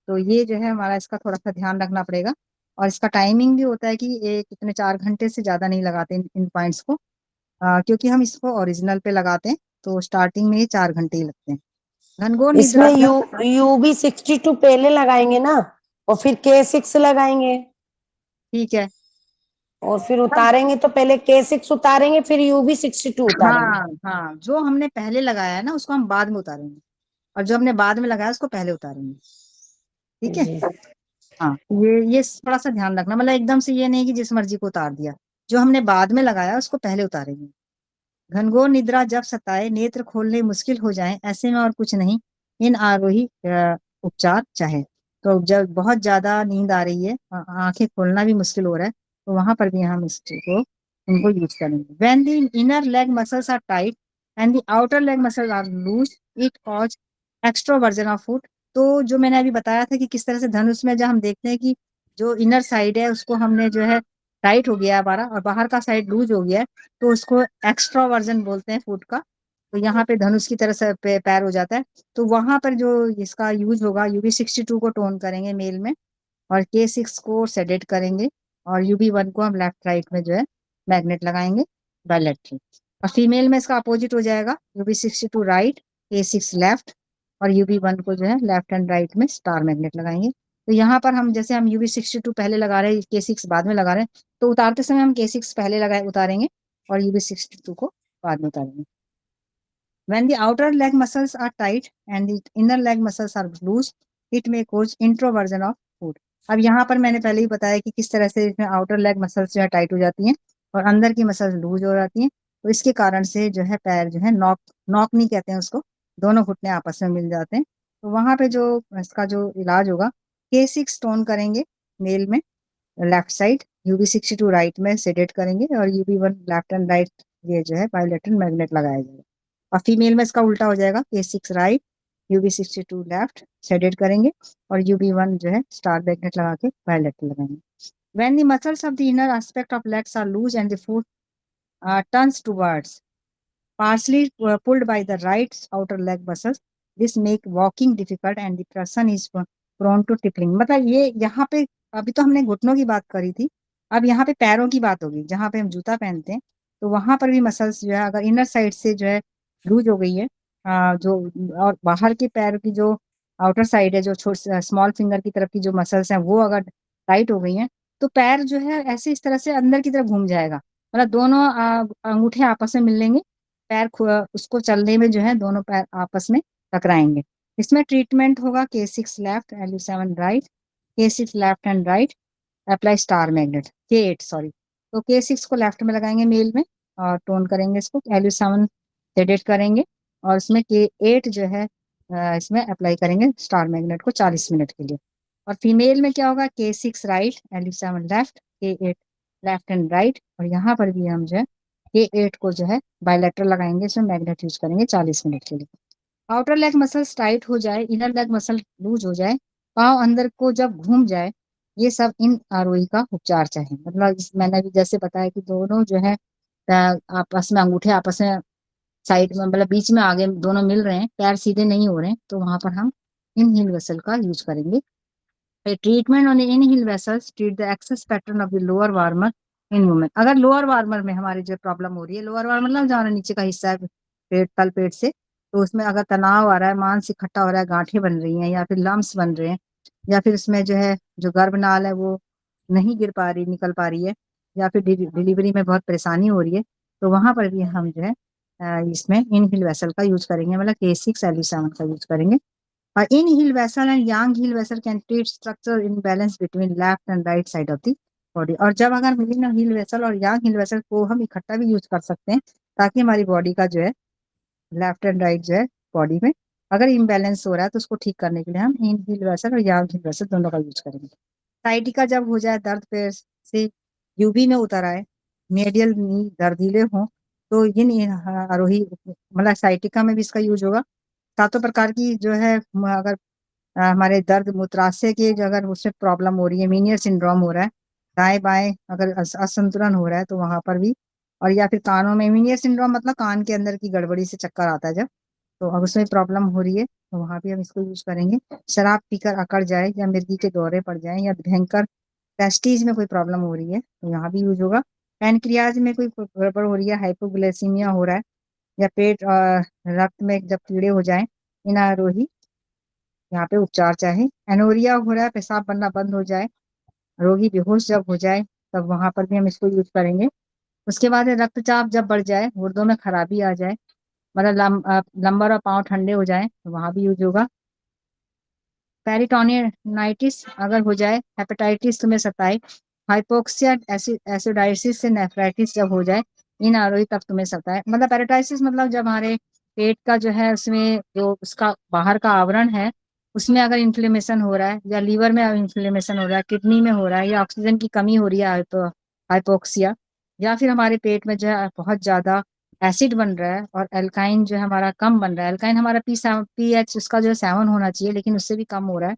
तो ये जो है हमारा इसका थोड़ा सा ध्यान रखना पड़ेगा। और इसका टाइमिंग भी होता है कि ये कितने 4 घंटे से ज्यादा नहीं लगाते इन पॉइंट्स को, क्योंकि हम इसको ओरिजिनल पे लगाते हैं, तो स्टार्टिंग में ये 4 घंटे ही लगते हैं। घनघोर निद्रा इसमें UB62 पहले लगाएंगे ना, और फिर K6 लगाएंगे, ठीक है। और फिर उतारेंगे तो पहले K6 उतारेंगे, फिर UB62 उतारेंगे। हाँ हाँ, जो हमने पहले लगाया है ना उसको हम बाद में उतारेंगे, और जो हमने बाद में लगाया उसको पहले उतारेंगे, ठीक है। जी। हाँ, ये थोड़ा सा ध्यान रखना, मतलब एकदम से ये नहीं कि जिस मर्जी को उतार दिया, जो हमने बाद में लगाया उसको पहले उतारेंगे। घनघोर निद्रा जब सताए, नेत्र खोलने मुश्किल हो जाए, ऐसे में और कुछ नहीं, इन आरोही उपचार चाहे। तो जब बहुत ज्यादा नींद आ रही है, आंखें खोलना भी मुश्किल हो रहा है, तो वहां पर भी हम इस चीज को इनको यूज करेंगे। When the inner leg muscles are tight and the outer leg muscles are loose, it cause extroversion of foot. तो जो मैंने अभी बताया था कि किस तरह से धनुष में जब हम देखते हैं कि जो इनर साइड है उसको हमने जो है टाइट हो गया है हमारा, और बाहर का साइड लूज हो गया है, तो उसको एक्स्ट्रा वर्जन बोलते हैं फूड का। तो यहाँ पे धनुष की तरह से पैर हो जाता है, तो वहां पर जो इसका यूज होगा, UB62 को टोन करेंगे मेल में, और K6 को सेडेट करेंगे, और UB1 को हम लेफ्ट राइट में जो है मैग्नेट लगाएंगे बायलेटरल। और फीमेल में इसका अपोजिट हो जाएगा, UB62 राइट, K6 लेफ्ट, और UB1 को जो है लेफ्ट एंड राइट में स्टार मैग्नेट लगाएंगे। तो यहाँ पर हम जैसे हम UB62 पहले लगा रहे हैं, K6 बाद में लगा रहे हैं, तो उतारते समय हम K6 पहले लगाए उतारेंगे और UB62 को बाद में उतारेंगे। When the outer leg muscles are tight and the inner leg muscles are loose, it may cause introversion of food. अब यहाँ पर मैंने पहले ही बताया कि किस तरह से इसमें आउटर लेग मसल्स जो है टाइट हो जाती हैं और अंदर की मसल्स लूज हो जाती हैं, तो इसके कारण से जो है पैर जो है नॉक नॉक नहीं कहते हैं उसको, दोनों घुटने आपस में मिल जाते हैं। तो वहां पे जो इसका जो इलाज होगा, K6 टोन करेंगे मेल में लेफ्ट साइड, UB62 राइट में सेडेट करेंगे, और UB1 लेफ्ट एंड राइट ये जो है बायलेटरल मैग्नेट लगाया जाएगा। और फीमेल में इसका उल्टा हो जाएगा, K6 right, UB62 left sedate करेंगे, और UB1 जो है स्टार मैग्नेट लगा के बायलेटरल लगाएंगे। When the muscles of the inner aspect of legs are loose and the foot turns towards, partially pulled by the right outer leg muscles, this make walking difficult and the person is prone to tippling। मतलब ये यहाँ पे अभी तो हमने घुटनों की बात करी थी, अब यहाँ पे पैरों की बात होगी, जहाँ पे हम जूता पहनते हैं, तो वहां पर भी मसल्स जो है अगर इनर साइड से जो है लूज हो गई है, जो और बाहर के पैर की जो आउटर साइड है, जो स्मॉल फिंगर की तरफ की जो मसल्स हैं वो अगर टाइट हो गई हैं, तो पैर जो है ऐसे इस तरह से अंदर की तरफ घूम जाएगा, मतलब दोनों अंगूठे आपस में मिल लेंगे, पैर उसको चलने में जो है दोनों पैर आपस में टकराएंगे। इसमें ट्रीटमेंट होगा K6 left, LU7 right, K6 left and right, apply star magnet, K8 sorry. तो K6 को लेफ्ट में लगाएंगे मेल में और टोन करेंगे इसको, LU7 सेडेट करेंगे, और इसमें K8 जो है इसमें अप्लाई करेंगे स्टार मैग्नेट को 40 मिनट के लिए। और फीमेल में क्या होगा, K6 right, LU7 left, K8 left and right, और यहाँ पर भी हम जो है K8 को जो है बायलेटरल लगाएंगे, इसमें मैग्नेट यूज करेंगे 40 मिनट के लिए। आउटर लेग मसल्स टाइट हो जाए, इनर लेग मसल लूज हो जाए, पाँव अंदर को जब घूम जाए, ये सब इन आरोही का उपचार चाहिए। मतलब मैंने अभी जैसे बताया कि दोनों जो है आपस में अंगूठे आपस में साइड में मतलब बीच में आगे दोनों मिल रहे हैं, पैर सीधे नहीं हो रहे हैं, तो वहां पर हम इन हील वेसल का यूज करेंगे। Treatment on yin heel vessels treat the excess pattern of the lower warmer in women. अगर लोअर वार्मर में हमारी जो प्रॉब्लम हो रही है, लोअर वार्मर मतलब जो हमारा नीचे का हिस्सा है पेट तल पेट से, तो उसमें अगर तनाव आ रहा है, मांस इकट्ठा हो रहा है, गांठें बन रही हैं या फिर लम्स बन रहे हैं, या फिर उसमें जो है जो गर्भनाल है वो नहीं गिर पा रही, निकल पा रही है, या फिर डिलीवरी में बहुत परेशानी हो रही है, तो वहां पर भी हम जो है इसमें इन हील वेसल का यूज करेंगे, मतलब K6 L7 का यूज करेंगे। और yin heel vessel and yang heel vessel can treat structure imbalance between left and right side of the body. और जब अगर मिलिन हील वेसल और यांग हील वेसल को हम इकट्ठा भी यूज कर सकते हैं, ताकि हमारी बॉडी का जो है लेफ्ट एंड राइट जो है बॉडी में अगर इम्बैलेंस हो रहा है तो उसको ठीक करने के लिए हम इन हील वेसल और यांग हील वेसल दोनों का यूज करेंगे। साइटिका जब हो जाए, दर्द पैर से यूबी में उतर आए, मेडियल नी दर्दीले हों, तो इन आरोही मतलब साइटिका में भी इसका यूज होगा। सातों प्रकार की जो है अगर हमारे दर्द मूत्राशय के जो अगर उसमें प्रॉब्लम हो रही है, मीनियर सिंड्रोम हो रहा है, दाएं बाएं अगर असंतुलन हो रहा है, तो वहां पर भी, और या फिर कानों में मीनियर सिंड्रोम मतलब कान के अंदर की गड़बड़ी से चक्कर आता है जब, तो अगर उसमें प्रॉब्लम हो रही है तो वहां भी हम इसको यूज करेंगे। शराब पीकर अकड़ जाए या मिर्गी के दौरे पड़ जाए या भयंकर पेस्टीज में कोई प्रॉब्लम हो रही है, तो यहाँ भी यूज होगा। पैनक्रियाज में कोई गड़बड़ हो रही है, हाइपोग्लाइसीमिया हो रहा है, या पेट रक्त में जब कीड़े हो जाए, इन आरोही यहाँ पे उपचार चाहे। एनोरिया हो रहा है, पेशाब बनना बंद हो जाए, रोगी बेहोश जब हो जाए, तब वहां पर भी हम इसको यूज करेंगे। उसके बाद रक्तचाप जब बढ़ जाए, गुर्दों में खराबी आ जाए, मतलब लंबर और पाँव ठंडे हो जाए, तो वहां भी यूज होगा। पेरिटोनियाइटिस अगर हो जाए, हेपेटाइटिस तुम्हें सताए, हाइपोक्सिया एसिडाइसिस से नेफ्राइटिस जब हो जाए, इन आरोही तब तुम्हें सताए। मतलब पेरिटाइसिस मतलब जब हमारे पेट का जो है उसमें जो उसका बाहर का आवरण है उसमें अगर इन्फ्लेमेशन हो रहा है, या लीवर में इन्फ्लेमेशन हो रहा है, किडनी में हो रहा है, या ऑक्सीजन की कमी हो रही है हाइपोक्सिया, या फिर हमारे पेट में जो है बहुत ज्यादा एसिड बन रहा है और एल्काइन जो है हमारा कम बन रहा है। एल्काइन हमारा पीएच उसका जो है 7 होना चाहिए, लेकिन उससे भी कम हो रहा है,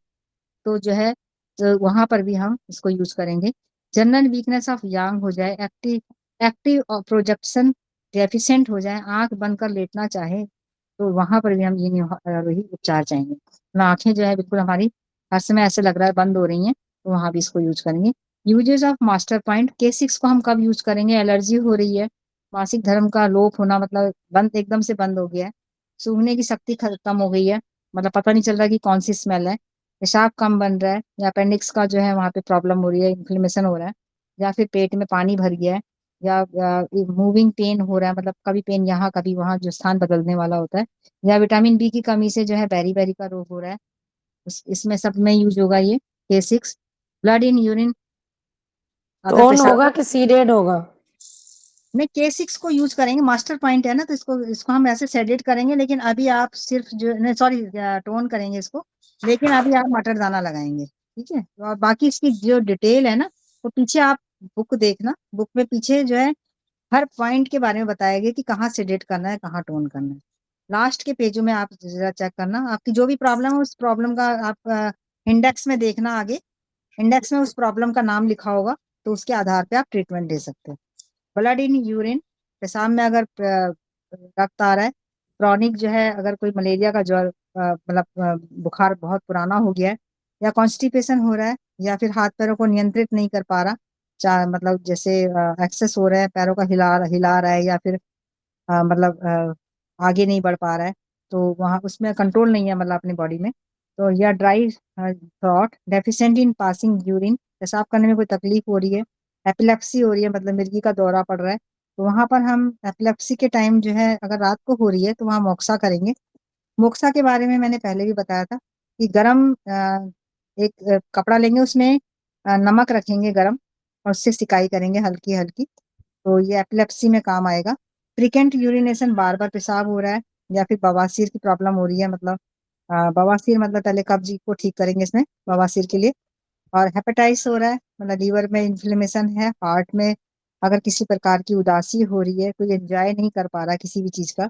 तो जो है तो वहां पर भी हम इसको यूज करेंगे। जनरल वीकनेस ऑफ यांग हो जाए, एक्टिव एक्टिव प्रोजेक्शन डेफिशिएंट हो जाए, आंख बंद कर लेटना चाहे, तो वहां पर भी हम ये वही उपचार चाहेंगे। मतलब आंखें जो है बिल्कुल हमारी हर समय ऐसे लग रहा है बंद हो रही हैं, तो वहां भी इसको यूज करेंगे। Uses of master point K6 को हम कब यूज करेंगे? एलर्जी हो रही है, मासिक धर्म का लोप होना, मतलब बंद एकदम से बंद हो गया है, सूंघने की शक्ति कम हो गई है, मतलब पता नहीं चल रहा कि कौन सी स्मेल है, पेशाब कम बन रहा है, या अपेंडिक्स का जो है वहां पे प्रॉब्लम हो रही है, इन्फ्लेमेशन हो रहा है, या फिर पेट में पानी भर गया है, या मूविंग पेन हो रहा है, मतलब कभी पेन यहाँ कभी वहां जो स्थान बदलने वाला होता है, या विटामिन बी की कमी से जो है बेरी बेरी का रोग हो रहा है, इसमें सब में यूज होगा ये K6। ब्लड इन यूरिन अगर टोन पेशाब होगा कि सीडेड होगा? में K6 को यूज करेंगे, मास्टर पॉइंट है ना, तो इसको हम ऐसे सेडेट करेंगे, लेकिन अभी आप सिर्फ जो नहीं सॉरी टोन करेंगे इसको, लेकिन अभी आप मटर दाना लगाएंगे, ठीक है। और बाकी इसकी जो डिटेल है ना, वो पीछे आप बुक देखना, बुक में पीछे जो है हर पॉइंट के बारे में बताया गया कि कहाँ सेडेट करना है, कहाँ टोन करना है। लास्ट के पेजों में आप जरा चेक करना, आपकी जो भी प्रॉब्लम है उस प्रॉब्लम का आप इंडेक्स में देखना, आगे इंडेक्स में उस प्रॉब्लम का नाम लिखा होगा, तो उसके आधार पे आप ट्रीटमेंट दे सकते हैं। ब्लड इन यूरिन, पेशाब में अगर रक्त आ रहा है, क्रॉनिक जो है अगर कोई मलेरिया का ज्वर मतलब बुखार बहुत पुराना हो गया है, या कॉन्स्टिपेशन हो रहा है, या फिर हाथ पैरों को नियंत्रित नहीं कर पा रहा, मतलब जैसे एक्सेस हो रहा है, पैरों का हिला हिला रहा है, या फिर मतलब आगे नहीं बढ़ पा रहा है, तो वहाँ उसमें कंट्रोल नहीं है मतलब अपनी बॉडी में, तो या dry throat, deficient in passing urine, पेशाब करने में कोई तकलीफ हो रही है, एपिलेप्सी हो रही है मतलब मिर्गी का दौरा पड़ रहा है, तो वहां पर हम एपिलेप्सी के टाइम जो है अगर रात को हो रही है तो वहाँ मोक्सा करेंगे। मोक्सा के बारे में मैंने पहले भी बताया था कि गरम एक कपड़ा लेंगे, उसमें नमक रखेंगे गरम, और उससे सिकाई करेंगे हल्की हल्की, तो ये एपिलेप्सी में काम आएगा। फ्रिकेंट यूरिनेशन, बार बार पेशाब हो रहा है, या फिर बवासीर की प्रॉब्लम हो रही है, मतलब बवासीर मतलब पहले कब्ज को ठीक करेंगे इसमें बवासीर के लिए। और हेपेटाइटिस हो रहा है, मतलब लीवर में इन्फ्लेमेशन है, हार्ट में अगर किसी प्रकार की उदासी हो रही है, कोई एंजॉय नहीं कर पा रहा किसी भी चीज का,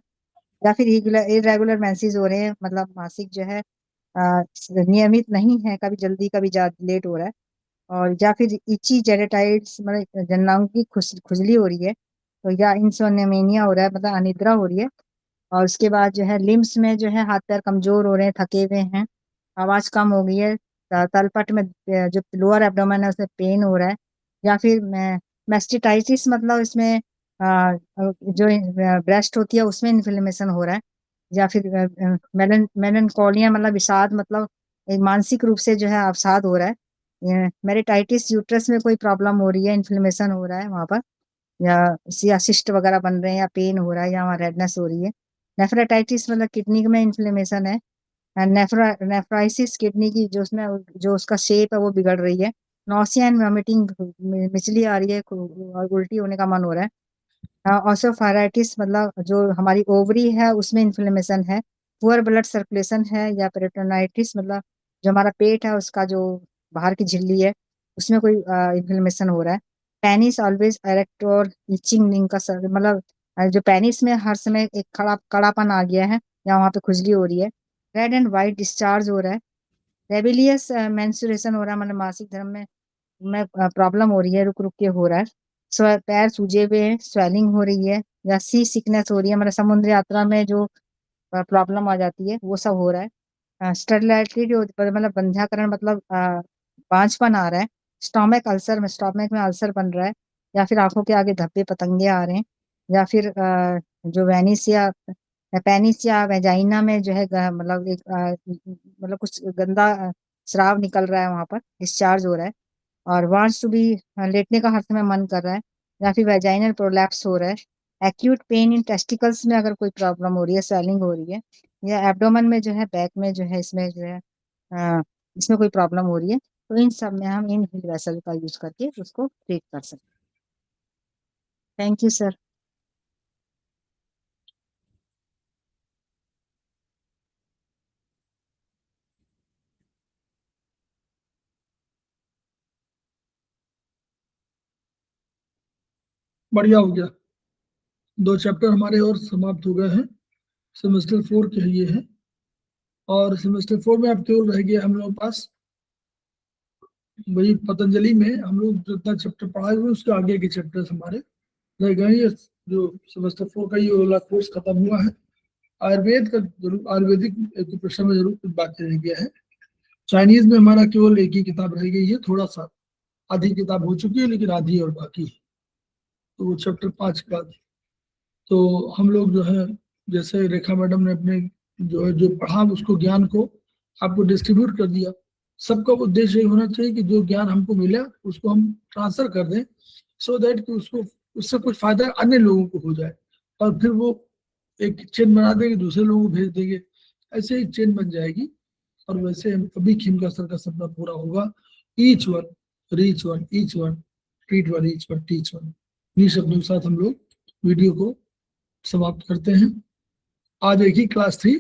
या फिर इरेगुलर मेंसेस हो रहे हैं, मतलब मासिक जो है नियमित नहीं है, कभी जल्दी कभी लेट हो रहा है, और या फिर इची जेनेटाइट्स मतलब जननांग की खुजली हो रही है, तो या इंसोम्निया हो रहा है, मतलब अनिद्रा हो रही है। और उसके बाद जो है लिम्स में जो है हाथ पैर कमजोर हो रहे हैं, थके हुए हैं, आवाज कम हो गई है, तलपट में जो लोअर एब्डोमेन है उसमें पेन हो रहा है, या फिर मेस्टिटाइटिस मतलब इसमें जो ब्रेस्ट होती है उसमें इन्फ्लेमेशन हो रहा है, या फिर मेलनकोलिया मतलब विषाद, मतलब एक मानसिक रूप से जो है अवसाद हो रहा है, मेरिटाइटिस यूट्रस में कोई प्रॉब्लम हो रही है, इन्फ्लेमेशन हो रहा है वहां पर, या सिस्ट वगैरह बन रहे हैं, या पेन हो रहा है, या वहाँ रेडनेस हो रही है। नेफ्राटाइटिस मतलब किडनी में इन्फ्लेमेशन है, नेफ्राइसिस किडनी की जो उसका शेप है वो बिगड़ रही है, नौसिया एंड वॉमिटिंग, मिचली आ रही है और उल्टी होने का मन हो रहा है, ऑस्टियोआर्थराइटिस मतलब जो हमारी ओवरी है उसमें इन्फ्लेमेशन है, पुअर ब्लड सर्कुलेशन है, या पेरिटोनाइटिस मतलब जो हमारा पेट है उसका जो बाहर की झिल्ली है उसमें कोई इन्फ्लेमेशन हो रहा है, पेनिस ऑलवेज एरेक्ट और इचिंग लिंग का मतलब जो पेनिस में हर समय एक कड़ापन आ गया है, या वहाँ पे खुजली हो रही है, रेड एंड व्हाइट डिस्चार्ज हो रहा है, रेबिलियस मेंस्ट्रुएशन हो रहा है, मतलब मासिक धर्म में प्रॉब्लम हो रही है, रुक रुक के हो रहा है, पैर सूजे हुए हैं, स्वेलिंग हो रही है, या सी सिकनेस हो रही है, मतलब समुद्र यात्रा में जो प्रॉब्लम आ जाती है वो सब हो रहा है, स्टेरिलिटी मतलब बंध्याकरण मतलब बांझपन आ रहा है, स्टोमक में अल्सर बन रहा है, या फिर आंखों के आगे धब्बे पतंगे आ रहे हैं, या फिर जो पेनिस या वेजाइना में जो है मतलब एक मतलब कुछ गंदा स्राव निकल रहा है, वहां पर डिस्चार्ज हो रहा है, और वांट्स टू बी लेटने का हर समय मन कर रहा है, या फिर वेजाइनल प्रोलैप्स हो रहा है, एक्यूट पेन इन टेस्टिकल्स में अगर कोई प्रॉब्लम हो रही है, स्वेलिंग हो रही है, या एब्डोमेन में जो है बैक में जो है इसमें जो है अ, इसमें कोई प्रॉब्लम हो रही है, तो इन सब में हम इन हील वेसल का यूज करके उसको ट्रीट कर सकते हैं। Thank you sir. बढ़िया हो गया, 2 चैप्टर हमारे और समाप्त हो गए हैं, सेमेस्टर 4 के ये है, और सेमेस्टर 4 में अब केवल रह गया हम लोग पास वही पतंजलि में हम लोग जितना चैप्टर पढ़ाए हुए उसके आगे के चैप्टर्स हमारे रह गए हैं। जो सेमेस्टर 4 का ये वाला कोर्स खत्म हुआ है। आयुर्वेद का जरूर, आयुर्वेदिक एजुकेशन में जरूर कुछ बातें रह गया है। चाइनीज में हमारा केवल एक ही किताब रह गई है, थोड़ा सा आधी किताब हो चुकी है लेकिन आधी और बाकी है, तो वो चैप्टर 5 का। तो हम लोग जो है जैसे रेखा मैडम ने अपने जो है जो पढ़ा उसको ज्ञान को आपको डिस्ट्रीब्यूट कर दिया। सबका उद्देश्य ये होना चाहिए कि जो ज्ञान हमको मिला उसको हम ट्रांसफर कर दें, सो दैट कि उसको उससे कुछ फायदा अन्य लोगों को हो जाए, और फिर वो एक चेन बना देंगे, दूसरे लोगों को भेज देंगे, ऐसे ही चेन बन जाएगी, और वैसे हम कभी खिमका सर का सपना पूरा होगा। Each one reach one, each one treat one, each one teach one. इन्हीं शब्दों के साथ हम लोग वीडियो को समाप्त करते हैं। आज एक ही क्लास थी,